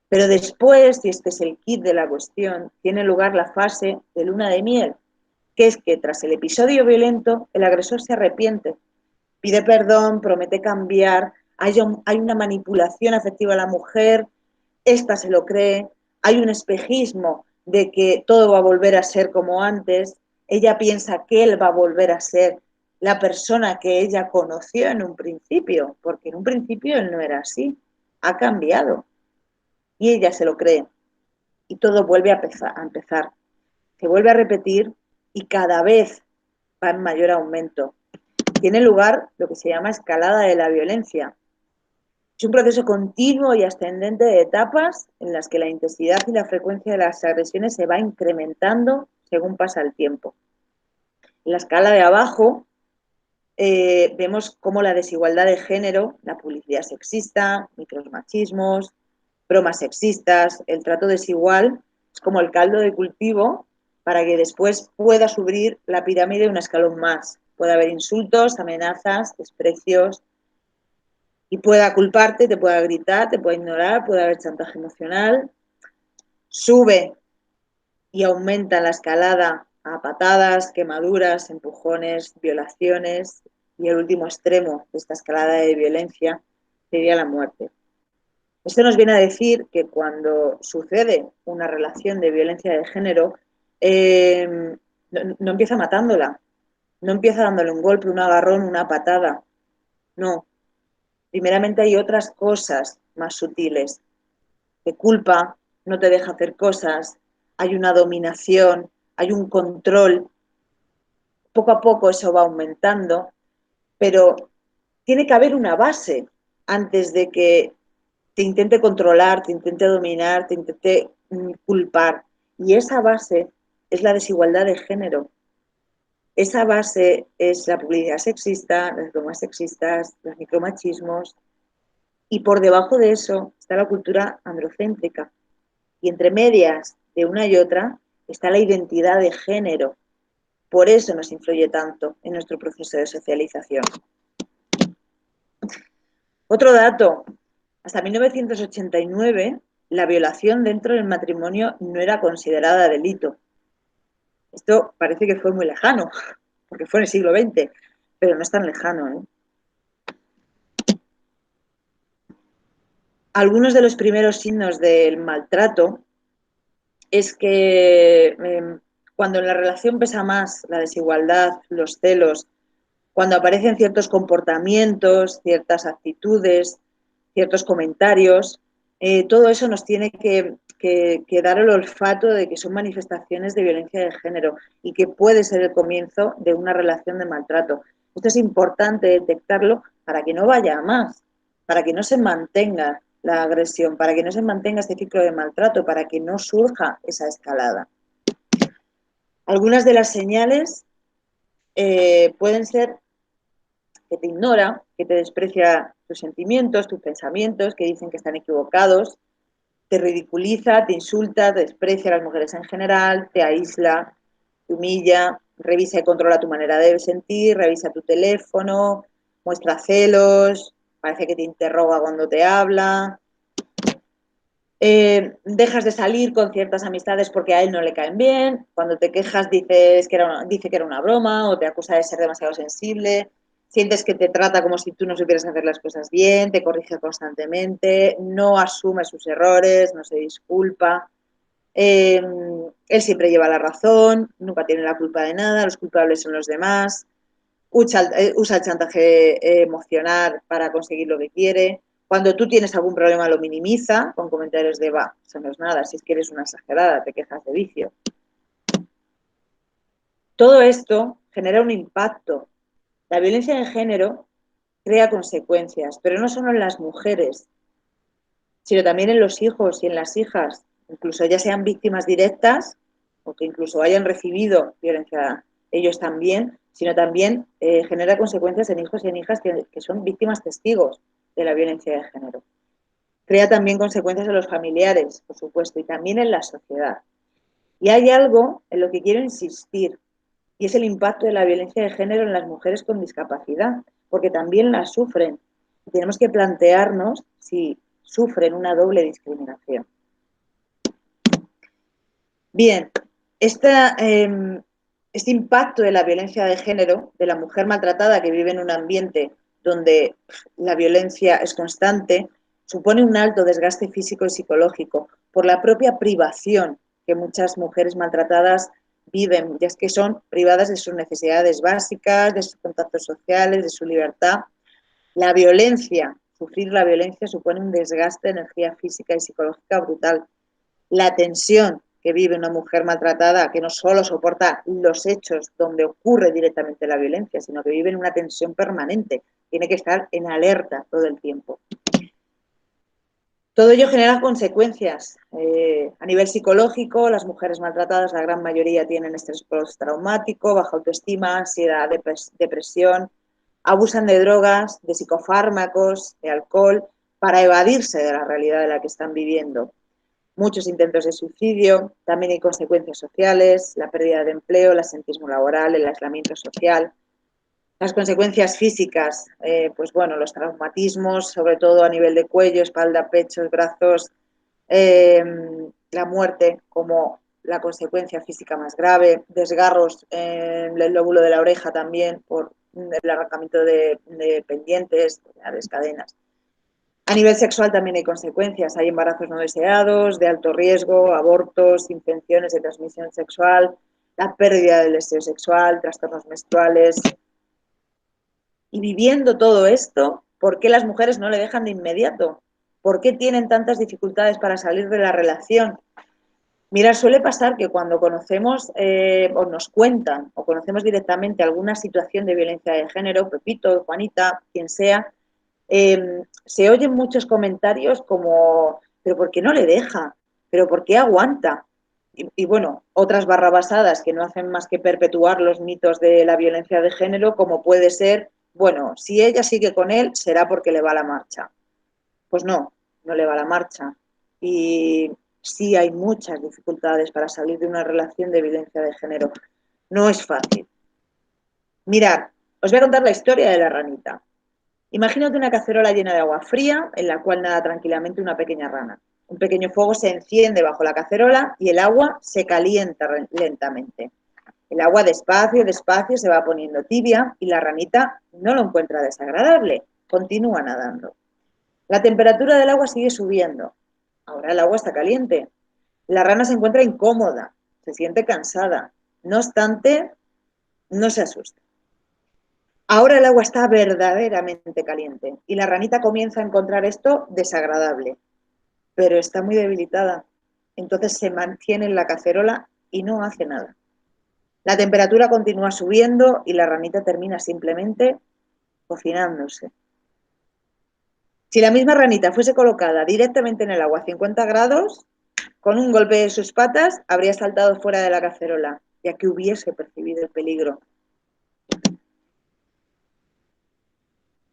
Pero después, y este es el kit de la cuestión, tiene lugar la fase de luna de miel, que es que tras el episodio violento el agresor se arrepiente, pide perdón, promete cambiar, hay una manipulación afectiva a la mujer, esta se lo cree, hay un espejismo de que todo va a volver a ser como antes, ella piensa que él va a volver a ser la persona que ella conoció en un principio, porque en un principio él no era así, ha cambiado y ella se lo cree y todo vuelve a empezar, se vuelve a repetir y cada vez va en mayor aumento. Tiene lugar lo que se llama escalada de la violencia. Es un proceso continuo y ascendente de etapas en las que la intensidad y la frecuencia de las agresiones se va incrementando según pasa el tiempo. En la escala de abajo vemos cómo la desigualdad de género, la publicidad sexista, micromachismos, bromas sexistas, el trato desigual, es como el caldo de cultivo para que después pueda subir la pirámide un escalón más. Puede haber insultos, amenazas, desprecios, y pueda culparte, te pueda gritar, te pueda ignorar, puede haber chantaje emocional. Sube y aumenta la escalada a patadas, quemaduras, empujones, violaciones y el último extremo de esta escalada de violencia sería la muerte. Esto nos viene a decir que cuando sucede una relación de violencia de género, no empieza matándola, no empieza dándole un golpe, un agarrón, una patada, no. Primeramente hay otras cosas más sutiles. Te culpa, no te deja hacer cosas, hay una dominación, hay un control. Poco a poco eso va aumentando, pero tiene que haber una base antes de que te intente controlar, te intente dominar, te intente culpar. Y esa base es la desigualdad de género. Esa base es la publicidad sexista, las bromas sexistas, los micromachismos, y por debajo de eso está la cultura androcéntrica. Y entre medias de una y otra está la identidad de género. Por eso nos influye tanto en nuestro proceso de socialización. Otro dato, hasta 1989 la violación dentro del matrimonio no era considerada delito. Esto parece que fue muy lejano, porque fue en el siglo XX, pero no es tan lejano, ¿eh? Algunos de los primeros signos del maltrato es que cuando en la relación pesa más la desigualdad, los celos, cuando aparecen ciertos comportamientos, ciertas actitudes, ciertos comentarios, todo eso nos tiene que dar el olfato de que son manifestaciones de violencia de género y que puede ser el comienzo de una relación de maltrato. Esto es importante detectarlo para que no vaya a más, para que no se mantenga la agresión, para que no se mantenga este ciclo de maltrato, para que no surja esa escalada. Algunas de las señales pueden ser que te ignora, que te desprecia tus sentimientos, tus pensamientos, que dicen que están equivocados, te ridiculiza, te insulta, te desprecia a las mujeres en general, te aísla, te humilla, revisa y controla tu manera de sentir, revisa tu teléfono, muestra celos, parece que te interroga cuando te habla. Dejas de salir con ciertas amistades porque a él no le caen bien, cuando te quejas dice que era una broma o te acusa de ser demasiado sensible, sientes que te trata como si tú no supieras hacer las cosas bien, te corrige constantemente, no asume sus errores, no se disculpa. Él siempre lleva la razón, nunca tiene la culpa de nada, los culpables son los demás, usa el chantaje emocional para conseguir lo que quiere. Cuando tú tienes algún problema lo minimiza con comentarios de va, eso no es nada, si es que eres una exagerada, te quejas de vicio. Todo esto genera un impacto. La violencia de género crea consecuencias, pero no solo en las mujeres, sino también en los hijos y en las hijas, incluso ya sean víctimas directas o que incluso hayan recibido violencia ellos también, sino también genera consecuencias en hijos y en hijas que son víctimas testigos de la violencia de género. Crea también consecuencias en los familiares, por supuesto, y también en la sociedad. Y hay algo en lo que quiero insistir, y es el impacto de la violencia de género en las mujeres con discapacidad, porque también la sufren. Y tenemos que plantearnos si sufren una doble discriminación. Bien, este impacto de la violencia de género, de la mujer maltratada que vive en un ambiente donde la violencia es constante, supone un alto desgaste físico y psicológico por la propia privación que muchas mujeres maltratadas viven, ya es que son privadas de sus necesidades básicas, de sus contactos sociales, de su libertad. La violencia, sufrir la violencia supone un desgaste de energía física y psicológica brutal. La tensión que vive una mujer maltratada, que no solo soporta los hechos donde ocurre directamente la violencia, sino que vive en una tensión permanente, tiene que estar en alerta todo el tiempo. Todo ello genera consecuencias. A nivel psicológico, las mujeres maltratadas, la gran mayoría tienen estrés postraumático, baja autoestima, ansiedad, depresión, abusan de drogas, de psicofármacos, de alcohol, para evadirse de la realidad de la que están viviendo. Muchos intentos de suicidio, también hay consecuencias sociales, la pérdida de empleo, el asentismo laboral, el aislamiento social. Las consecuencias físicas, pues bueno, los traumatismos, sobre todo a nivel de cuello, espalda, pechos, brazos, la muerte como la consecuencia física más grave, desgarros en el lóbulo de la oreja también por el arrancamiento de pendientes, de cadenas. A nivel sexual también hay consecuencias, hay embarazos no deseados, de alto riesgo, abortos, infecciones de transmisión sexual, la pérdida del deseo sexual, trastornos menstruales. Y viviendo todo esto, ¿por qué las mujeres no le dejan de inmediato? ¿Por qué tienen tantas dificultades para salir de la relación? Mira, suele pasar que cuando conocemos o nos cuentan o conocemos directamente alguna situación de violencia de género, Pepito, Juanita, quien sea, se oyen muchos comentarios como, pero ¿por qué no le deja? ¿Pero por qué aguanta? Y bueno, otras barrabasadas que no hacen más que perpetuar los mitos de la violencia de género, como puede ser, bueno, si ella sigue con él, será porque le va la marcha. Pues no, no le va la marcha. Y sí hay muchas dificultades para salir de una relación de violencia de género. No es fácil. Mirad, os voy a contar la historia de la ranita. Imagínate una cacerola llena de agua fría en la cual nada tranquilamente una pequeña rana. Un pequeño fuego se enciende bajo la cacerola y el agua se calienta lentamente. El agua despacio, despacio se va poniendo tibia y la ranita no lo encuentra desagradable. Continúa nadando. La temperatura del agua sigue subiendo. Ahora el agua está caliente. La rana se encuentra incómoda, se siente cansada. No obstante, no se asusta. Ahora el agua está verdaderamente caliente y la ranita comienza a encontrar esto desagradable, pero está muy debilitada. Entonces se mantiene en la cacerola y no hace nada. La temperatura continúa subiendo y la ranita termina simplemente cocinándose. Si la misma ranita fuese colocada directamente en el agua a 50 grados, con un golpe de sus patas habría saltado fuera de la cacerola, ya que hubiese percibido el peligro.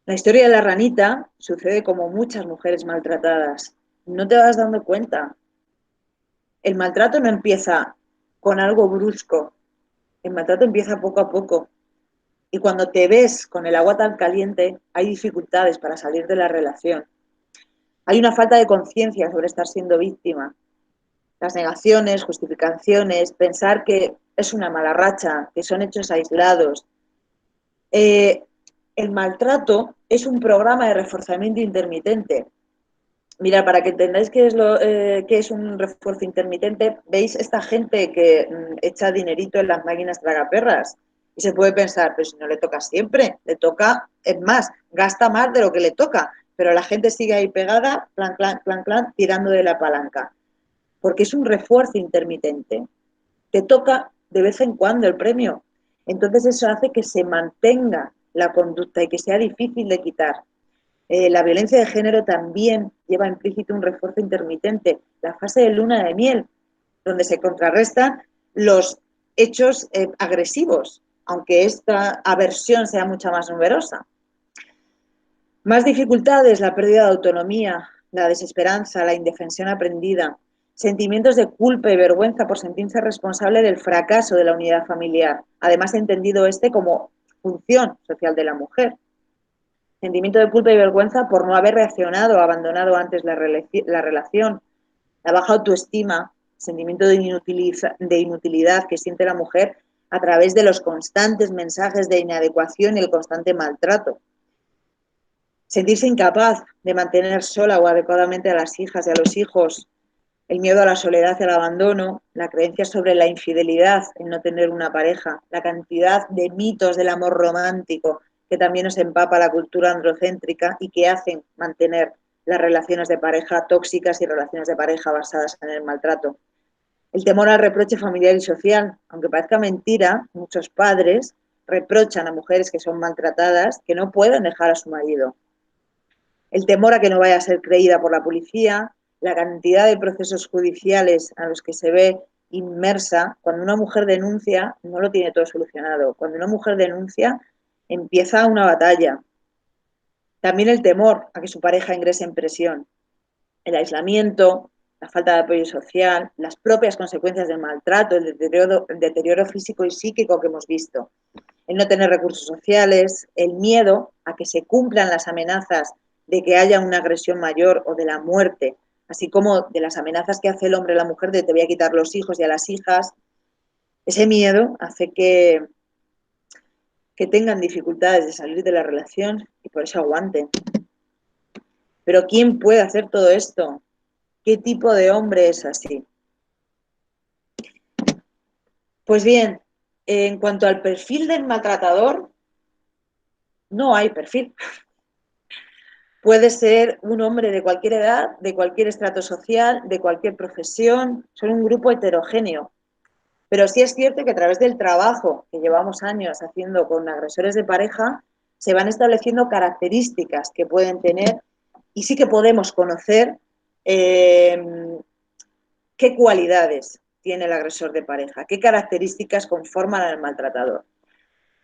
La historia de la ranita sucede como muchas mujeres maltratadas. No te vas dando cuenta. El maltrato no empieza con algo brusco. El maltrato empieza poco a poco. Y cuando te ves con el agua tan caliente, hay dificultades para salir de la relación. Hay una falta de conciencia sobre estar siendo víctima. Las negaciones, justificaciones, pensar que es una mala racha, que son hechos aislados. El maltrato es un programa de reforzamiento intermitente. Mira, para que entendáis qué es un refuerzo intermitente, veis esta gente que echa dinerito en las máquinas tragaperras y se puede pensar, pero si no le toca siempre, le toca, es más, gasta más de lo que le toca, pero la gente sigue ahí pegada, plan, plan, plan, plan, tirando de la palanca, porque es un refuerzo intermitente. Te toca de vez en cuando el premio. Entonces eso hace que se mantenga la conducta y que sea difícil de quitar. La violencia de género también lleva implícito un refuerzo intermitente, la fase de luna de miel, donde se contrarrestan los hechos agresivos, aunque esta aversión sea mucho más numerosa. Más dificultades, la pérdida de autonomía, la desesperanza, la indefensión aprendida, sentimientos de culpa y vergüenza por sentirse responsable del fracaso de la unidad familiar, además entendido este como función social de la mujer. Sentimiento de culpa y vergüenza por no haber reaccionado o abandonado antes la relación, la baja autoestima, sentimiento de inutilidad que siente la mujer a través de los constantes mensajes de inadecuación y el constante maltrato. sentirse incapaz de mantener sola o adecuadamente a las hijas y a los hijos, el miedo a la soledad y al abandono, la creencia sobre la infidelidad, en no tener una pareja, la cantidad de mitos del amor romántico que también nos empapa la cultura androcéntrica y que hacen mantener las relaciones de pareja tóxicas y relaciones de pareja basadas en el maltrato. El temor al reproche familiar y social. Aunque parezca mentira, muchos padres reprochan a mujeres que son maltratadas que no pueden dejar a su marido. El temor a que no vaya a ser creída por la policía, la cantidad de procesos judiciales a los que se ve inmersa. Cuando una mujer denuncia, no lo tiene todo solucionado. Cuando una mujer denuncia, empieza una batalla. También el temor a que su pareja ingrese en prisión, el aislamiento, la falta de apoyo social, las propias consecuencias del maltrato, el deterioro físico y psíquico que hemos visto, el no tener recursos sociales, el miedo a que se cumplan las amenazas de que haya una agresión mayor o de la muerte, así como de las amenazas que hace el hombre a la mujer de te voy a quitar los hijos y a las hijas. Ese miedo hace que tengan dificultades de salir de la relación y por eso aguanten. Pero ¿quién puede hacer todo esto? ¿Qué tipo de hombre es así? Pues bien, en cuanto al perfil del maltratador, no hay perfil. Puede ser un hombre de cualquier edad, de cualquier estrato social, de cualquier profesión, son un grupo heterogéneo. Pero sí es cierto que a través del trabajo que llevamos años haciendo con agresores de pareja, se van estableciendo características que pueden tener y sí que podemos conocer qué cualidades tiene el agresor de pareja, qué características conforman al maltratador.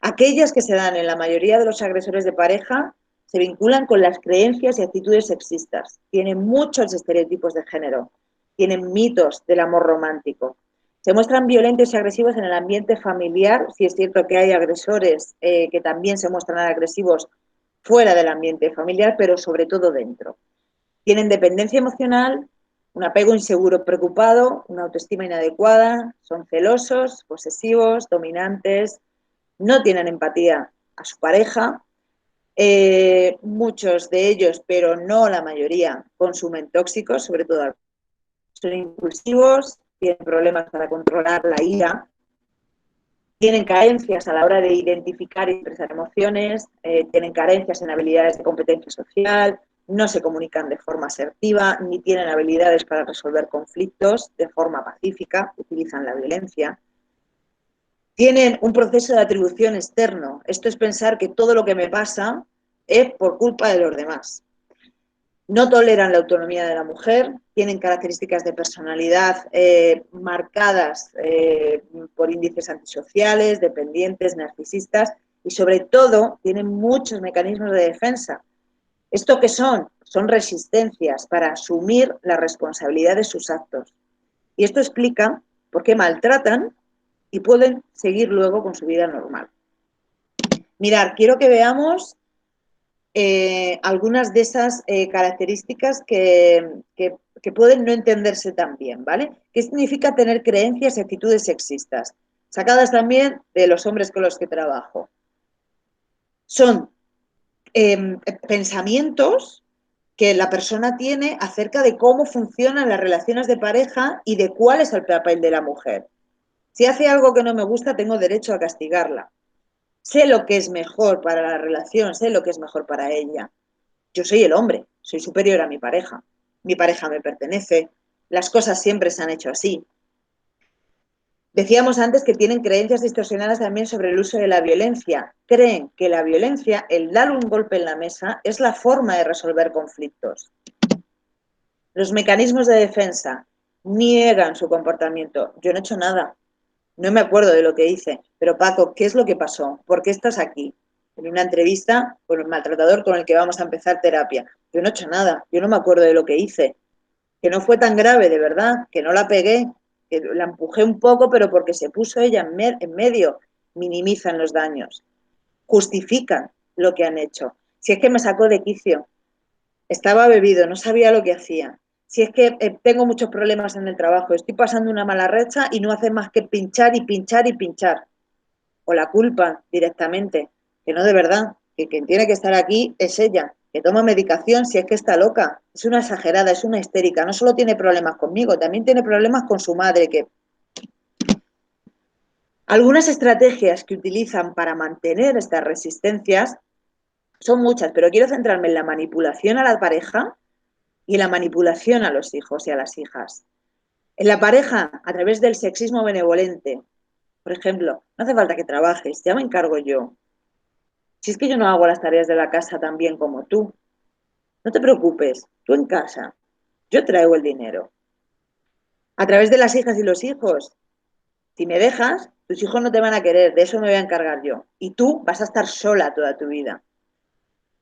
Aquellas que se dan en la mayoría de los agresores de pareja se vinculan con las creencias y actitudes sexistas, tienen muchos estereotipos de género, tienen mitos del amor romántico, se muestran violentos y agresivos en el ambiente familiar. Sí es cierto que hay agresores que también se muestran agresivos fuera del ambiente familiar, pero sobre todo dentro. Tienen dependencia emocional, un apego inseguro preocupado, una autoestima inadecuada, son celosos, posesivos, dominantes, no tienen empatía a su pareja. Muchos de ellos, pero no la mayoría, consumen tóxicos, sobre todo son impulsivos, tienen problemas para controlar la ira, tienen carencias a la hora de identificar y expresar emociones, tienen carencias en habilidades de competencia social, no se comunican de forma asertiva, ni tienen habilidades para resolver conflictos de forma pacífica, utilizan la violencia. Tienen un proceso de atribución externo. Esto es pensar que todo lo que me pasa es por culpa de los demás. No toleran la autonomía de la mujer, tienen características de personalidad marcadas por índices antisociales, dependientes, narcisistas y sobre todo tienen muchos mecanismos de defensa. ¿Esto qué son? Son resistencias para asumir la responsabilidad de sus actos. Y esto explica por qué maltratan y pueden seguir luego con su vida normal. Mirad, quiero que veamos algunas de esas características que pueden no entenderse tan bien, ¿vale? ¿Qué significa tener creencias y actitudes sexistas? Sacadas también de los hombres con los que trabajo. Son pensamientos que la persona tiene acerca de cómo funcionan las relaciones de pareja y de cuál es el papel de la mujer. Si hace algo que no me gusta, tengo derecho a castigarla. Sé lo que es mejor para la relación, sé lo que es mejor para ella. Yo soy el hombre, soy superior a mi pareja me pertenece, las cosas siempre se han hecho así. Decíamos antes que tienen creencias distorsionadas también sobre el uso de la violencia. Creen que la violencia, el dar un golpe en la mesa, es la forma de resolver conflictos. Los mecanismos de defensa niegan su comportamiento. Yo no he hecho nada, no me acuerdo de lo que hice, pero Paco, ¿qué es lo que pasó? ¿Por qué estás aquí? En una entrevista con el maltratador con el que vamos a empezar terapia. Yo no he hecho nada, yo no me acuerdo de lo que hice. Que no fue tan grave, de verdad, que no la pegué, que la empujé un poco, pero porque se puso ella en medio, minimizan los daños, justifican lo que han hecho. Si es que me sacó de quicio, estaba bebido, no sabía lo que hacía. Si es que tengo muchos problemas en el trabajo, estoy pasando una mala racha y no hace más que pinchar y pinchar y pinchar. O la culpa directamente, que no de verdad, que quien tiene que estar aquí es ella. que toma medicación si es que está loca. Es una exagerada, es una histérica. No solo tiene problemas conmigo, también tiene problemas con su madre. Que algunas estrategias que utilizan para mantener estas resistencias son muchas, pero quiero centrarme en la manipulación a la pareja y en la manipulación a los hijos y a las hijas. En la pareja, a través del sexismo benevolente. Por ejemplo, no hace falta que trabajes, ya me encargo yo. Si es que yo no hago las tareas de la casa tan bien como tú, no te preocupes, tú en casa, yo traigo el dinero. A través de las hijas y los hijos, si me dejas, tus hijos no te van a querer, de eso me voy a encargar yo. Y tú vas a estar sola toda tu vida.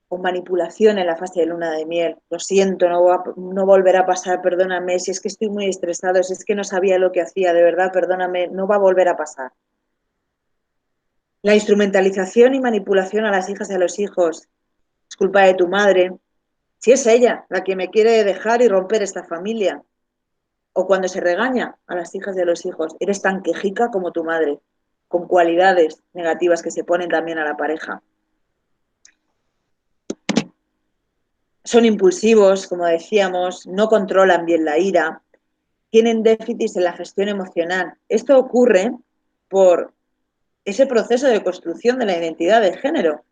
Con manipulación en la fase de luna de miel. Lo siento, no volverá a pasar, perdóname, si es que estoy muy estresado, si es que no sabía lo que hacía, de verdad, perdóname, no va a volver a pasar. La instrumentalización y manipulación a las hijas y a los hijos. Es culpa de tu madre. Si es ella la que me quiere dejar y romper esta familia. O cuando se regaña a las hijas y a los hijos. Eres tan quejica como tu madre, con cualidades negativas que se ponen también a la pareja. Son impulsivos, como decíamos, no controlan bien la ira, tienen déficits en la gestión emocional. Esto ocurre por ese proceso de construcción de la identidad de género,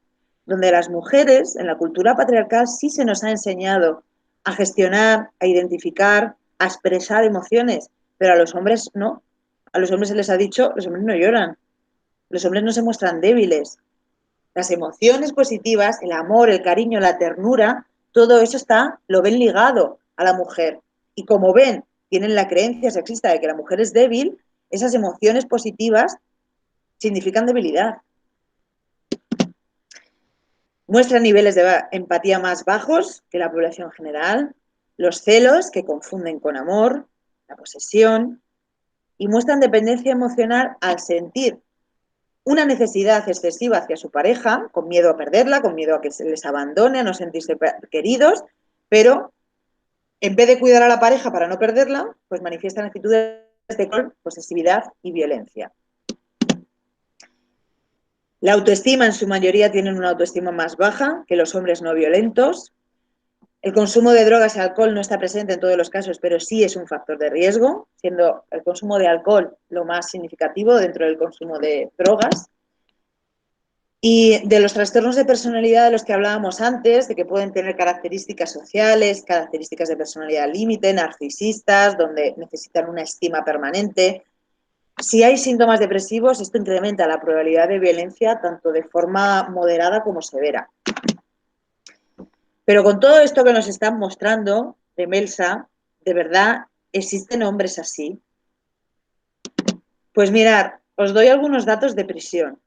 donde las mujeres, en la cultura patriarcal, sí se nos ha enseñado a gestionar, a identificar, a expresar emociones, pero a los hombres no. A los hombres se les ha dicho, los hombres no lloran, los hombres no se muestran débiles. Las emociones positivas, el amor, el cariño, la ternura, todo eso lo ven ligado a la mujer. Y como ven, tienen la creencia sexista de que la mujer es débil, esas emociones positivas significan debilidad. Muestran niveles de empatía más bajos que la población general, los celos que confunden con amor, la posesión, y muestran dependencia emocional al sentir una necesidad excesiva hacia su pareja, con miedo a perderla, con miedo a que se les abandone, a no sentirse queridos, pero en vez de cuidar a la pareja para no perderla, pues manifiestan actitudes de control, posesividad y violencia. La autoestima, en su mayoría, tienen una autoestima más baja que los hombres no violentos. El consumo de drogas y alcohol no está presente en todos los casos, pero sí es un factor de riesgo, siendo el consumo de alcohol lo más significativo dentro del consumo de drogas. Y de los trastornos de personalidad de los que hablábamos antes, de que pueden tener características sociales, características de personalidad límite, narcisistas, donde necesitan una estima permanente. Si hay síntomas depresivos, esto incrementa la probabilidad de violencia tanto de forma moderada como severa. Pero con todo esto que nos están mostrando, de Melsa, ¿de verdad existen hombres así? Pues mirad, os doy algunos datos de prisión.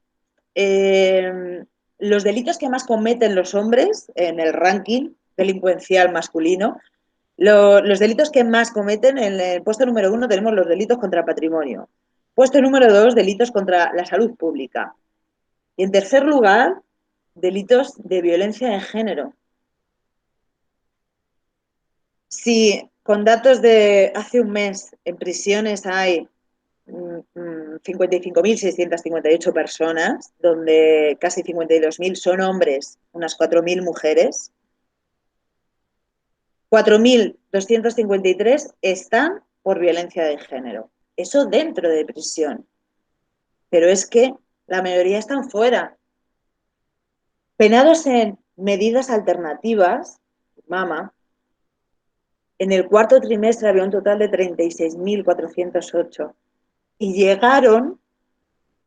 Los delitos que más cometen los hombres en el ranking delincuencial masculino, los delitos que más cometen, en el puesto número 1 tenemos los delitos contra el patrimonio. Puesto número 2, delitos contra la salud pública. Y en tercer lugar, delitos de violencia de género. Si con datos de hace un mes en prisiones hay 55.658 personas, donde casi 52.000 son hombres, unas 4.000 mujeres. 4.253 están por violencia de género. Eso dentro de prisión. Pero es que la mayoría están fuera. Penados en medidas alternativas, mama, en el cuarto trimestre había un total de 36.408. Y llegaron,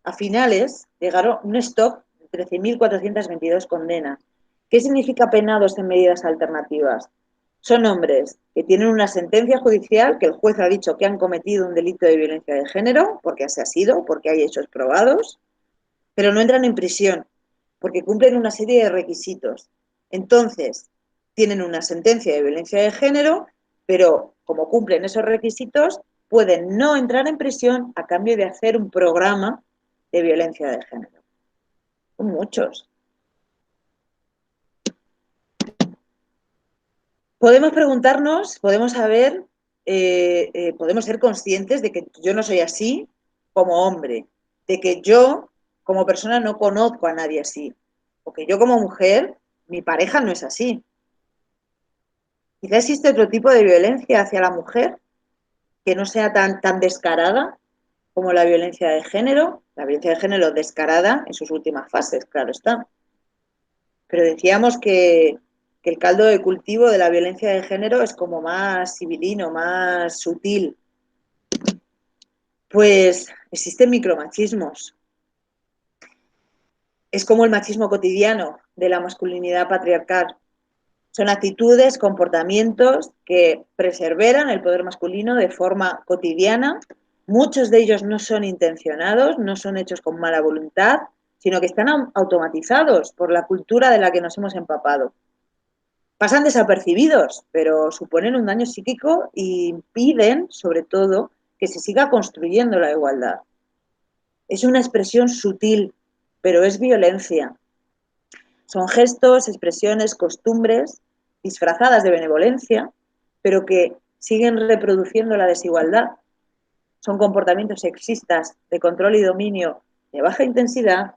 a finales, llegaron un stock de 13.422 condenas. ¿Qué significa penados en medidas alternativas? Son hombres que tienen una sentencia judicial que el juez ha dicho que han cometido un delito de violencia de género, porque así ha sido, porque hay hechos probados, pero no entran en prisión, porque cumplen una serie de requisitos. Entonces, tienen una sentencia de violencia de género, pero como cumplen esos requisitos, pueden no entrar en prisión a cambio de hacer un programa de violencia de género. Son muchos. Podemos preguntarnos, podemos saber, podemos ser conscientes de que yo no soy así como hombre, de que yo como persona no conozco a nadie así, o que yo como mujer, mi pareja no es así. Quizá existe otro tipo de violencia hacia la mujer que no sea tan descarada como la violencia de género. La violencia de género descarada en sus últimas fases, claro está. Pero decíamos que el caldo de cultivo de la violencia de género es como más sibilino, más sutil. Pues existen micromachismos. Es como el machismo cotidiano de la masculinidad patriarcal. Son actitudes, comportamientos que preservan el poder masculino de forma cotidiana. Muchos de ellos no son intencionados, no son hechos con mala voluntad, sino que están automatizados por la cultura de la que nos hemos empapado. Pasan desapercibidos, pero suponen un daño psíquico e impiden, sobre todo, que se siga construyendo la igualdad. Es una expresión sutil, pero es violencia. Son gestos, expresiones, costumbres disfrazadas de benevolencia, pero que siguen reproduciendo la desigualdad. Son comportamientos sexistas de control y dominio de baja intensidad,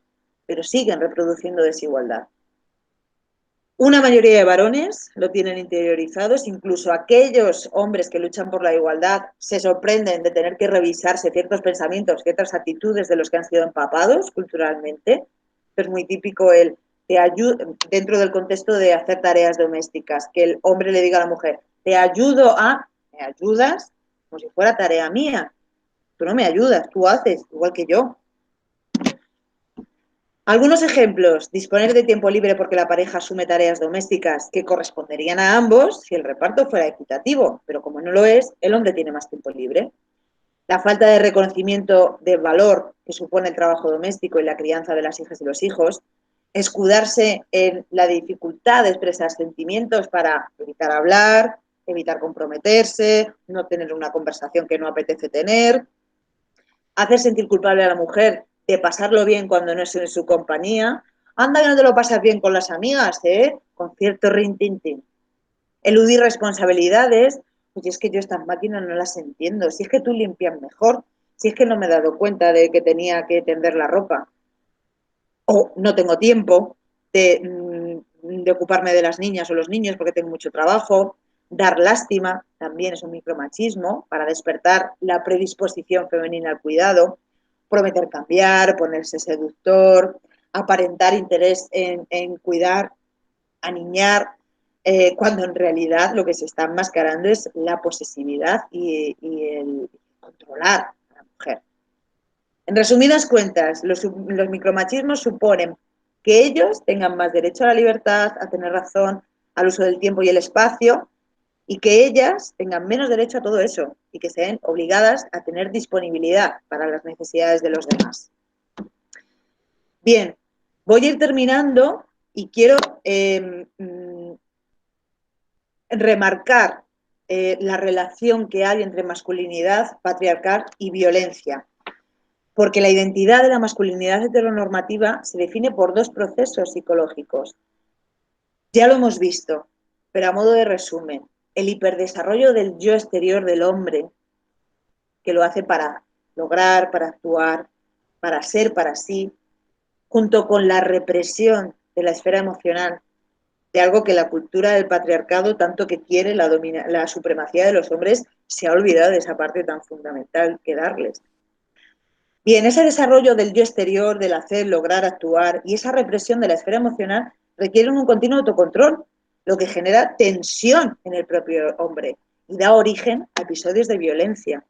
pero siguen reproduciendo desigualdad. Una mayoría de varones lo tienen interiorizados, incluso aquellos hombres que luchan por la igualdad se sorprenden de tener que revisarse ciertos pensamientos, ciertas actitudes de los que han sido empapados culturalmente. Esto es muy típico dentro del contexto de hacer tareas domésticas, que el hombre le diga a la mujer, te ayudo ¿me ayudas? Como si fuera tarea mía. Tú no me ayudas, tú haces, igual que yo. Algunos ejemplos: disponer de tiempo libre porque la pareja asume tareas domésticas que corresponderían a ambos si el reparto fuera equitativo, pero como no lo es, el hombre tiene más tiempo libre. La falta de reconocimiento del valor que supone el trabajo doméstico y la crianza de las hijas y los hijos, escudarse en la dificultad de expresar sentimientos para evitar hablar, evitar comprometerse, no tener una conversación que no apetece tener, hacer sentir culpable a la mujer de pasarlo bien cuando no es en su compañía. Anda que no te lo pasas bien con las amigas, ¿eh? Con cierto rintintín. Eludir responsabilidades. Oye, es que yo estas máquinas no las entiendo. Si es que tú limpias mejor. Si es que no me he dado cuenta de que tenía que tender la ropa. O no tengo tiempo de ocuparme de las niñas o los niños porque tengo mucho trabajo. Dar lástima también es un micromachismo para despertar la predisposición femenina al cuidado. Prometer cambiar, ponerse seductor, aparentar interés en cuidar, aniñar, cuando en realidad lo que se está enmascarando es la posesividad y el controlar a la mujer. En resumidas cuentas, los micromachismos suponen que ellos tengan más derecho a la libertad, a tener razón, al uso del tiempo y el espacio, y que ellas tengan menos derecho a todo eso y que sean obligadas a tener disponibilidad para las necesidades de los demás. Bien, voy a ir terminando y quiero remarcar la relación que hay entre masculinidad patriarcal y violencia, porque la identidad de la masculinidad heteronormativa se define por dos procesos psicológicos. Ya lo hemos visto, pero a modo de resumen, el hiperdesarrollo del yo exterior del hombre, que lo hace para lograr, para actuar, para ser para sí, junto con la represión de la esfera emocional, de algo que la cultura del patriarcado tanto que quiere, la supremacía de los hombres, se ha olvidado de esa parte tan fundamental que darles. Bien, ese desarrollo del yo exterior, del hacer, lograr, actuar, y esa represión de la esfera emocional requieren un continuo autocontrol, lo que genera tensión en el propio hombre y da origen a episodios de violencia.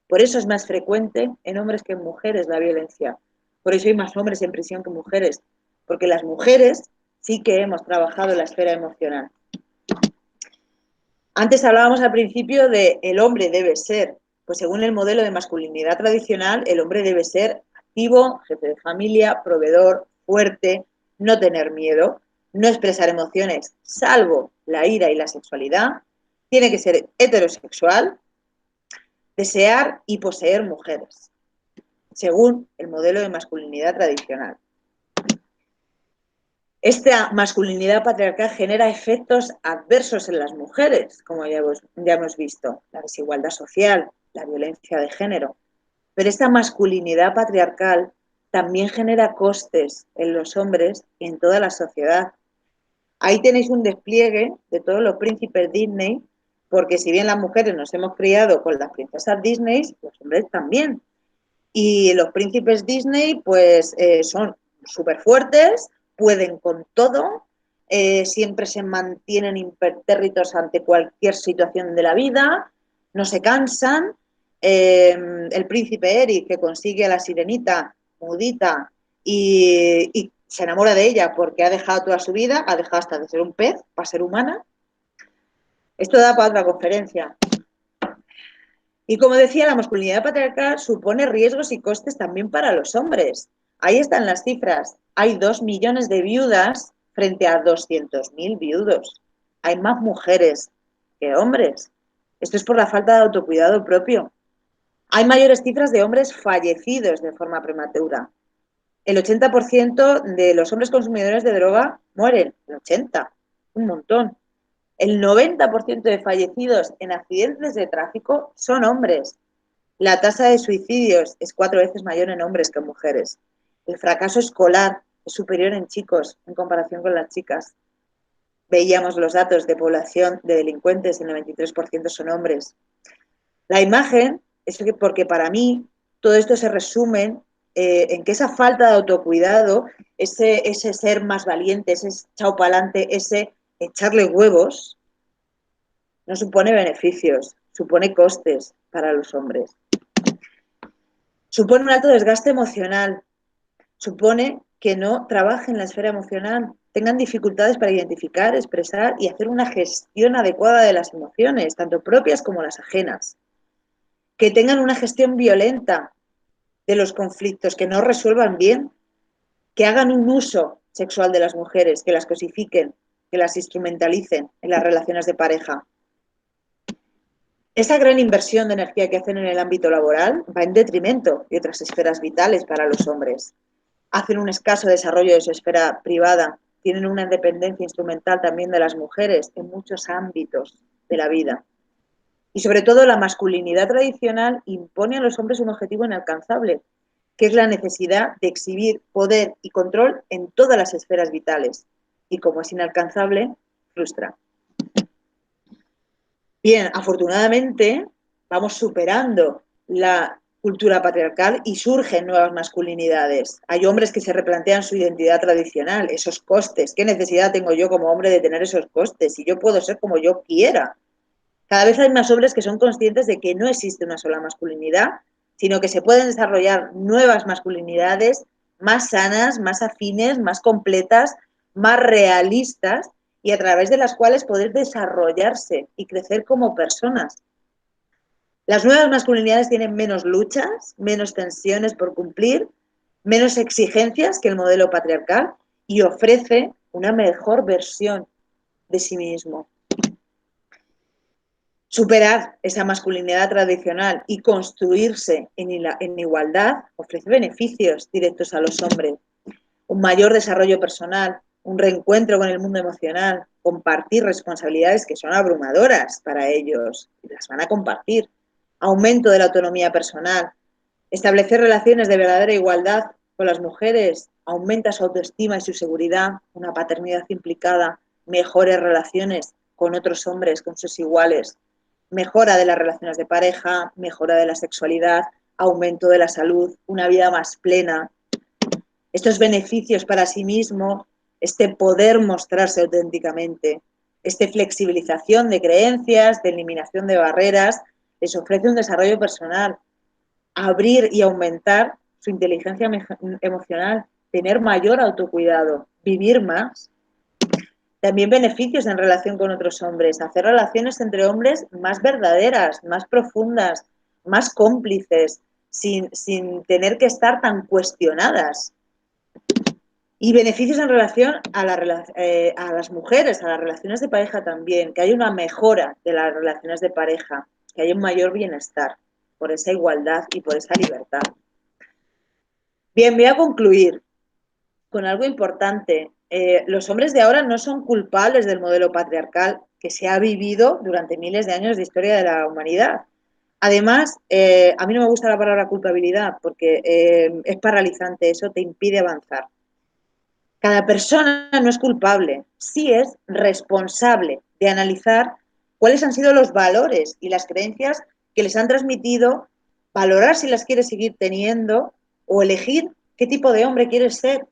Por eso es más frecuente en hombres que en mujeres la violencia. Por eso hay más hombres en prisión que mujeres, porque las mujeres sí que hemos trabajado la esfera emocional. Antes hablábamos al principio de el hombre debe ser, pues según el modelo de masculinidad tradicional, el hombre debe ser activo, jefe de familia, proveedor, fuerte, no tener miedo, no expresar emociones, salvo la ira y la sexualidad, tiene que ser heterosexual, desear y poseer mujeres, según el modelo de masculinidad tradicional. Esta masculinidad patriarcal genera efectos adversos en las mujeres, como ya hemos visto, la desigualdad social, la violencia de género. Pero esta masculinidad patriarcal también genera costes en los hombres y en toda la sociedad. Ahí tenéis un despliegue de todos los príncipes Disney, porque si bien las mujeres nos hemos criado con las princesas Disney, los hombres también. Y los príncipes Disney, pues son súper fuertes, pueden con todo, siempre se mantienen impertérritos ante cualquier situación de la vida, no se cansan. El príncipe Eric, que consigue a la sirenita mudita y se enamora de ella porque ha dejado toda su vida, ha dejado hasta de ser un pez para ser humana. Esto da para otra conferencia. Y como decía, la masculinidad patriarcal supone riesgos y costes también para los hombres. Ahí están las cifras. Hay 2 millones de viudas frente a 200.000 viudos. Hay más mujeres que hombres. Esto es por la falta de autocuidado propio. Hay mayores cifras de hombres fallecidos de forma prematura. El 80% de los hombres consumidores de droga mueren. El 80%, un montón. El 90% de fallecidos en accidentes de tráfico son hombres. La tasa de suicidios es 4 veces mayor en hombres que en mujeres. El fracaso escolar es superior en chicos en comparación con las chicas. Veíamos los datos de población de delincuentes, el 93% son hombres. La imagen es porque para mí todo esto se resume en que esa falta de autocuidado, ese ser más valiente, ese echado para adelante, ese echarle huevos, no supone beneficios, supone costes para los hombres. Supone un alto desgaste emocional, supone que no trabajen la esfera emocional, tengan dificultades para identificar, expresar y hacer una gestión adecuada de las emociones, tanto propias como las ajenas. Que tengan una gestión violenta de los conflictos, que no resuelvan bien, que hagan un uso sexual de las mujeres, que las cosifiquen, que las instrumentalicen en las relaciones de pareja. Esa gran inversión de energía que hacen en el ámbito laboral va en detrimento de otras esferas vitales para los hombres. Hacen un escaso desarrollo de su esfera privada, tienen una dependencia instrumental también de las mujeres en muchos ámbitos de la vida. Y sobre todo la masculinidad tradicional impone a los hombres un objetivo inalcanzable, que es la necesidad de exhibir poder y control en todas las esferas vitales. Y como es inalcanzable, frustra. Bien, afortunadamente vamos superando la cultura patriarcal y surgen nuevas masculinidades. Hay hombres que se replantean su identidad tradicional, esos costes. ¿Qué necesidad tengo yo como hombre de tener esos costes? Si yo puedo ser como yo quiera. Cada vez hay más hombres que son conscientes de que no existe una sola masculinidad, sino que se pueden desarrollar nuevas masculinidades más sanas, más afines, más completas, más realistas y a través de las cuales poder desarrollarse y crecer como personas. Las nuevas masculinidades tienen menos luchas, menos tensiones por cumplir, menos exigencias que el modelo patriarcal y ofrece una mejor versión de sí mismo. Superar esa masculinidad tradicional y construirse en igualdad ofrece beneficios directos a los hombres. Un mayor desarrollo personal, un reencuentro con el mundo emocional, compartir responsabilidades que son abrumadoras para ellos, y las van a compartir, aumento de la autonomía personal, establecer relaciones de verdadera igualdad con las mujeres, aumenta su autoestima y su seguridad, una paternidad implicada, mejores relaciones con otros hombres, con sus iguales, mejora de las relaciones de pareja, mejora de la sexualidad, aumento de la salud, una vida más plena. Estos beneficios para sí mismo, este poder mostrarse auténticamente, esta flexibilización de creencias, de eliminación de barreras, les ofrece un desarrollo personal, abrir y aumentar su inteligencia emocional, tener mayor autocuidado, vivir más. También beneficios en relación con otros hombres, hacer relaciones entre hombres más verdaderas, más profundas, más cómplices, sin tener que estar tan cuestionadas. Y beneficios en relación a las mujeres, a las relaciones de pareja también, que hay una mejora de las relaciones de pareja, que hay un mayor bienestar por esa igualdad y por esa libertad. Bien, voy a concluir con algo importante. Los hombres de ahora no son culpables del modelo patriarcal que se ha vivido durante miles de años de historia de la humanidad. Además, a mí no me gusta la palabra culpabilidad porque es paralizante, eso te impide avanzar. Cada persona no es culpable, sí es responsable de analizar cuáles han sido los valores y las creencias que les han transmitido, valorar si las quiere seguir teniendo o elegir qué tipo de hombre quiere ser,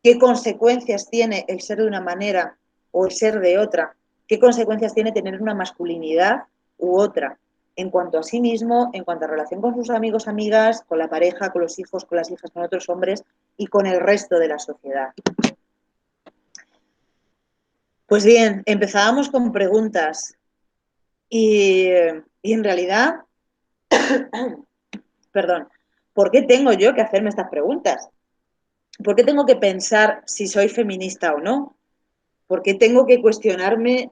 qué consecuencias tiene el ser de una manera o el ser de otra, qué consecuencias tiene tener una masculinidad u otra, en cuanto a sí mismo, en cuanto a relación con sus amigos, amigas, con la pareja, con los hijos, con las hijas, con otros hombres y con el resto de la sociedad. Pues bien, empezábamos con preguntas y en realidad, perdón, ¿por qué tengo yo que hacerme estas preguntas? ¿Por qué tengo que pensar si soy feminista o no? ¿Por qué tengo que cuestionarme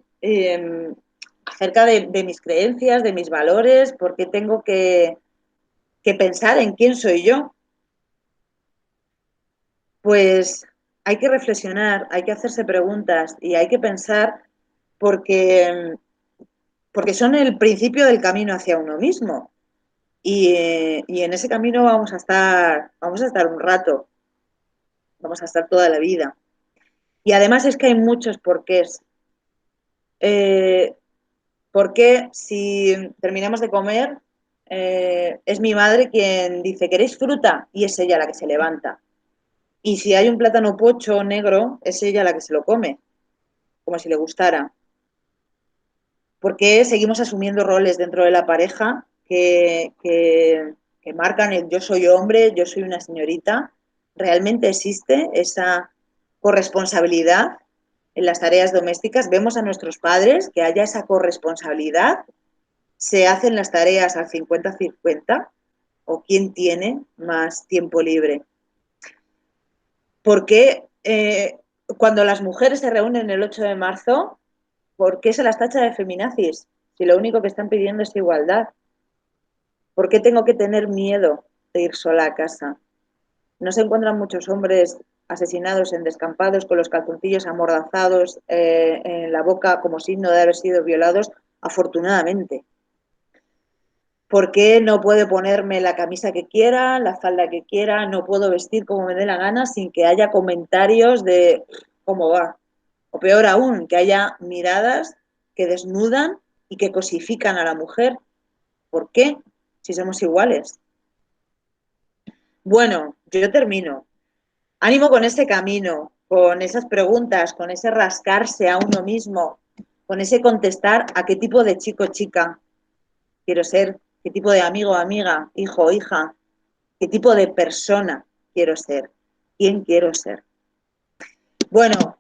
acerca de mis creencias, de mis valores? ¿Por qué tengo que pensar en quién soy yo? Pues hay que reflexionar, hay que hacerse preguntas y hay que pensar porque, porque son el principio del camino hacia uno mismo. Y en ese camino vamos a estar un rato, vamos a estar toda la vida. Y además es que hay muchos porqués. Eh, porque si terminamos de comer, es mi madre quien dice, ¿queréis fruta? Y es ella la que se levanta. Y si hay un plátano pocho negro, es ella la que se lo come, como si le gustara. Porque seguimos asumiendo roles dentro de la pareja que marcan el yo soy hombre, yo soy una señorita? ¿Realmente existe esa corresponsabilidad en las tareas domésticas? ¿Vemos a nuestros padres que haya esa corresponsabilidad? ¿Se hacen las tareas al 50-50? ¿O quién tiene más tiempo libre? ¿Por qué cuando las mujeres se reúnen el 8 de marzo, por qué se las tacha de feminazis? Si lo único que están pidiendo es igualdad. ¿Por qué tengo que tener miedo de ir sola a casa? No se encuentran muchos hombres asesinados en descampados con los calzoncillos amordazados en la boca como signo de haber sido violados, afortunadamente. ¿Por qué no puedo ponerme la camisa que quiera, la falda que quiera, no puedo vestir como me dé la gana sin que haya comentarios de cómo va? O peor aún, que haya miradas que desnudan y que cosifican a la mujer. ¿Por qué? Si somos iguales. Bueno, yo termino. Ánimo con ese camino, con esas preguntas, con ese rascarse a uno mismo, con ese contestar a qué tipo de chico o chica quiero ser, qué tipo de amigo o amiga, hijo o hija, qué tipo de persona quiero ser, quién quiero ser. Bueno,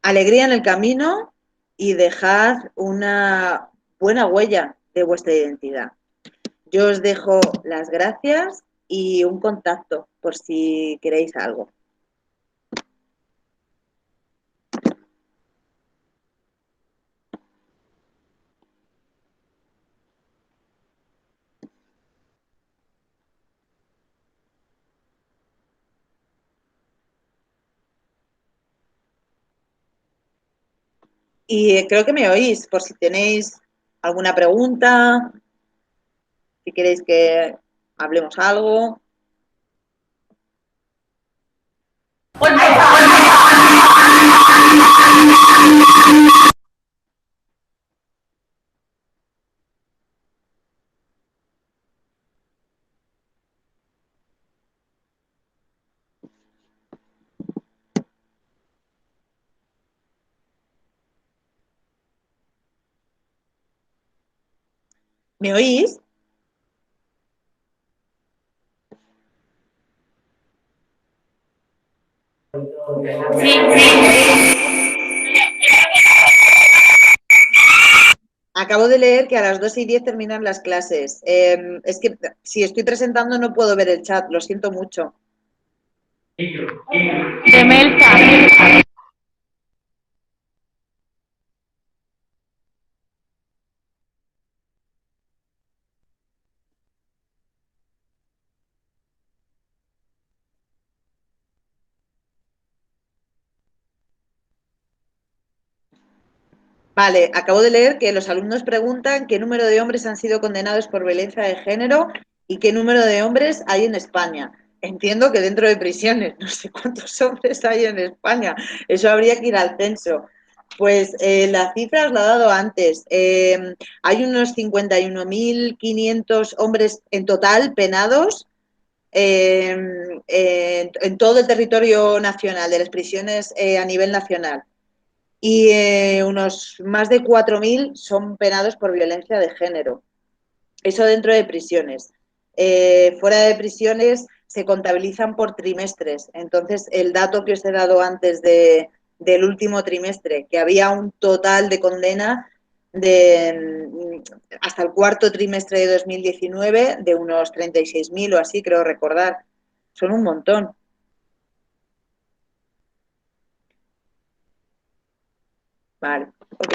alegría en el camino y dejad una buena huella de vuestra identidad. Yo os dejo las gracias y un contacto por si queréis algo. Y creo que me oís, por si tenéis alguna pregunta, si queréis que hablemos algo. ¿Me oís?
Sí, sí.
Acabo de leer que a las 2:10 terminan las clases. Es que si estoy presentando no puedo ver el chat, lo siento mucho.
De Melsa.
Vale, acabo de leer que los alumnos preguntan qué número de hombres han sido condenados por violencia de género y qué número de hombres hay en España. Entiendo que dentro de prisiones, no sé cuántos hombres hay en España, eso habría que ir al censo. Pues la cifra os la he dado antes. Hay unos 51.500 hombres en total penados en todo el territorio nacional, de las prisiones a nivel nacional. Y unos más de 4.000 son penados por violencia de género. Eso dentro de prisiones. Fuera de prisiones se contabilizan por trimestres. Entonces, el dato que os he dado antes del último trimestre, que había un total de condena hasta el cuarto trimestre de 2019 de unos 36.000 o así, creo recordar. Son un montón. Vale, ok.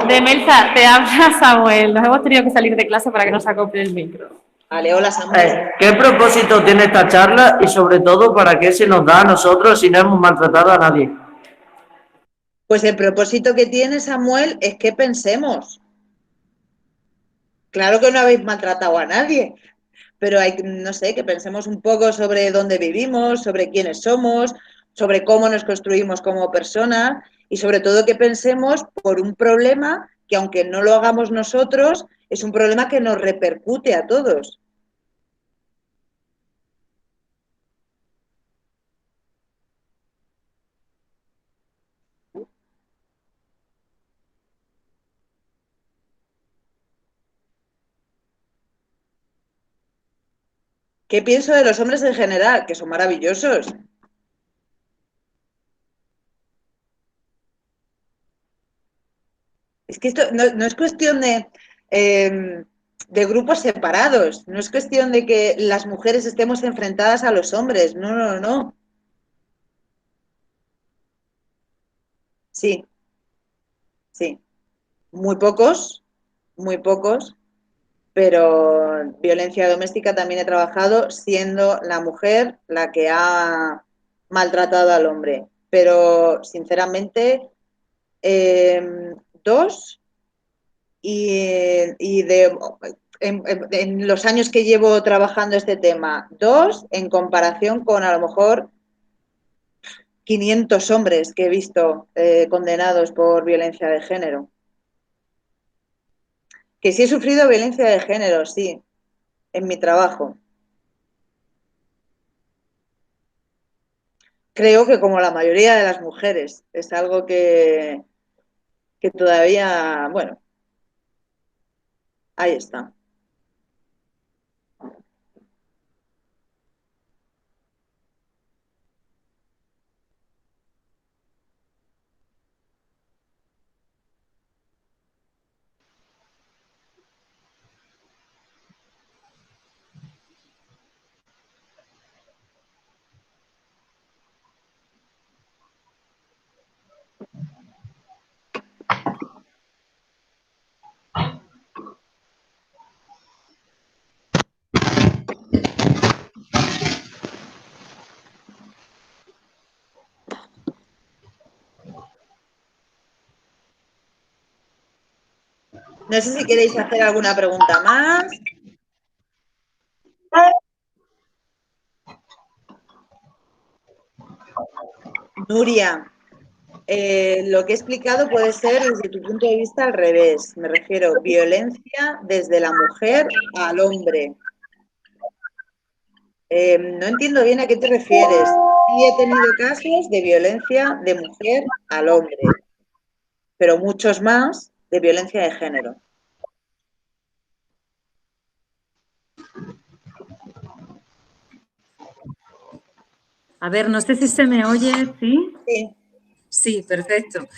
De Melsa, te habla Samuel. Nos hemos tenido que salir de clase para que nos acople el micro.
Vale, hola Samuel.
¿Qué propósito tiene esta charla y sobre todo para qué se nos da a nosotros si no hemos maltratado a nadie?
Pues el propósito que tiene Samuel es que pensemos. Claro que no habéis maltratado a nadie, pero hay, no sé, que pensemos un poco sobre dónde vivimos, sobre quiénes somos, sobre cómo nos construimos como personas y sobre todo que pensemos por un problema que aunque no lo hagamos nosotros, es un problema que nos repercute a todos. ¿Qué pienso de los hombres en general? Que son maravillosos. Es que esto no es cuestión de grupos separados, no es cuestión de que las mujeres estemos enfrentadas a los hombres, no, no, no. Sí, sí, muy pocos, pero violencia doméstica también he trabajado siendo la mujer la que ha maltratado al hombre, pero sinceramente dos y en los años que llevo trabajando este tema, dos en comparación con a lo mejor 500 hombres que he visto condenados por violencia de género. Que sí he sufrido violencia de género, sí, en mi trabajo. Creo que como la mayoría de las mujeres, es algo que todavía, bueno, ahí está. No sé si queréis hacer alguna pregunta más. Nuria, lo que he explicado puede ser desde tu punto de vista al revés. Me refiero violencia desde la mujer al hombre. No entiendo bien a qué te refieres. Sí he tenido casos de violencia de mujer al hombre, pero muchos más de violencia de género.
A ver, no sé si se me oye, ¿sí?
Sí.
Sí, perfecto.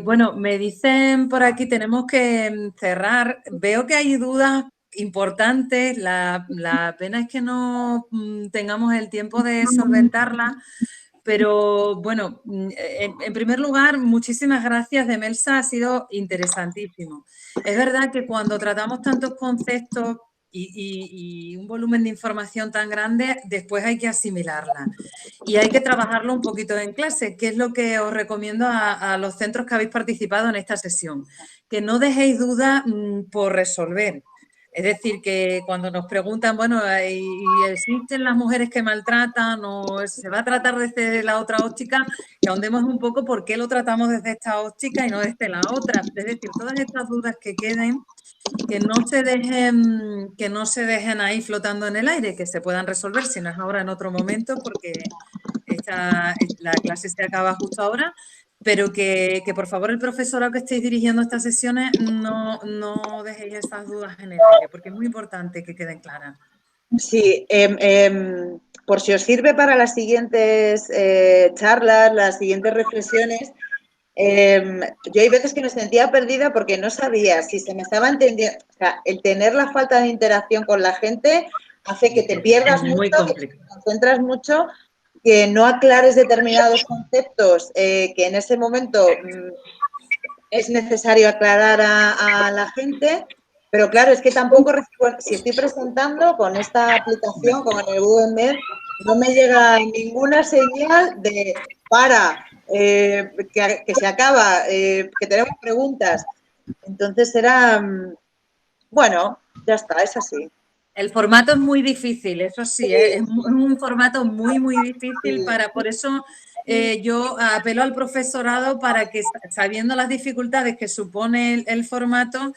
Bueno, me dicen por aquí, tenemos que cerrar. Veo que hay dudas importantes. La pena es que no tengamos el tiempo de solventarlas. Pero bueno, en primer lugar, muchísimas gracias, Demelsa, ha sido interesantísimo. Es verdad que cuando tratamos tantos conceptos y un volumen de información tan grande, después hay que asimilarla y hay que trabajarlo un poquito en clase, que es lo que os recomiendo a los centros que habéis participado en esta sesión, que no dejéis duda por resolver. Es decir, que cuando nos preguntan, bueno, ¿y existen las mujeres que maltratan o se va a tratar desde la otra óptica? Que ahondemos un poco por qué lo tratamos desde esta óptica y no desde la otra. Es decir, todas estas dudas que queden, que no se dejen ahí flotando en el aire, que se puedan resolver, si no es ahora, en otro momento, porque la clase se acaba justo ahora, pero que por favor el profesorado que estéis dirigiendo estas sesiones no dejéis esas dudas en el aire, porque es muy importante que queden claras.
Sí, por si os sirve para las siguientes charlas, las siguientes reflexiones, yo hay veces que me sentía perdida porque no sabía si se me estaba entendiendo. O sea, el tener la falta de interacción con la gente hace que te pierdas mucho, que te concentras mucho, que no aclares determinados conceptos que en ese momento es necesario aclarar a la gente. Pero claro, es que tampoco recibo, si estoy presentando con esta aplicación, como en el Google Meet, no me llega ninguna señal de que se acaba, que tenemos preguntas. Entonces era, bueno, ya está, es así.
El formato es muy difícil, eso sí, es un formato muy, muy difícil por eso yo apelo al profesorado para que, sabiendo las dificultades que supone el formato,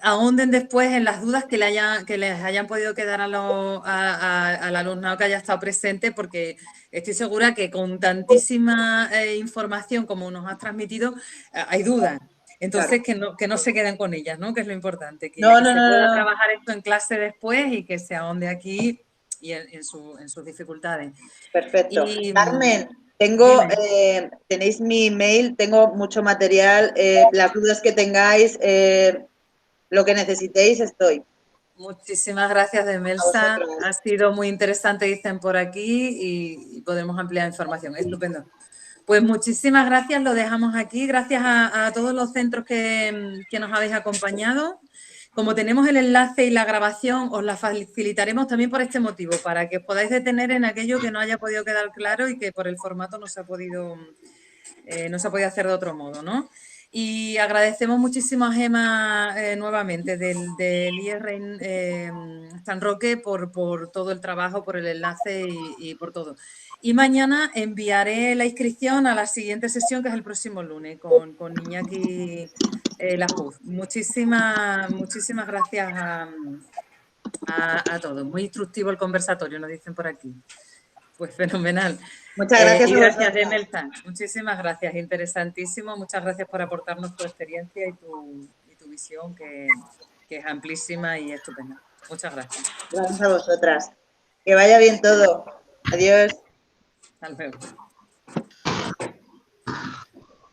ahonden después en las dudas que les hayan podido quedar al alumnado que haya estado presente, porque estoy segura que con tantísima información como nos has transmitido, hay dudas. Entonces, claro, que no se queden con ellas, ¿no? Que es lo importante, que se pueda trabajar esto en clase después y que se ahonde aquí y en sus dificultades.
Perfecto. Carmen, tenéis mi email, tengo mucho material, las dudas que tengáis, lo que necesitéis, estoy.
Muchísimas gracias, Demelsa. Ha sido muy interesante, dicen por aquí, y podemos ampliar información. Estupendo. Pues muchísimas gracias, lo dejamos aquí. Gracias a todos los centros que nos habéis acompañado. Como tenemos el enlace y la grabación, os la facilitaremos también por este motivo, para que os podáis detener en aquello que no haya podido quedar claro y que por el formato no se ha podido hacer de otro modo, ¿no? Y agradecemos muchísimo a Gemma nuevamente del IR San Roque por todo el trabajo, por el enlace y por todo. Y mañana enviaré la inscripción a la siguiente sesión, que es el próximo lunes, con Iñaki Lajuz. Muchísimas gracias a todos. Muy instructivo el conversatorio, nos dicen por aquí. Pues fenomenal.
Muchas gracias.
Y gracias, Demelsa. Muchísimas gracias, interesantísimo. Muchas gracias por aportarnos tu experiencia y tu visión, que es amplísima y estupenda. Muchas gracias.
Gracias a vosotras. Que vaya bien todo. Adiós.
Hasta luego.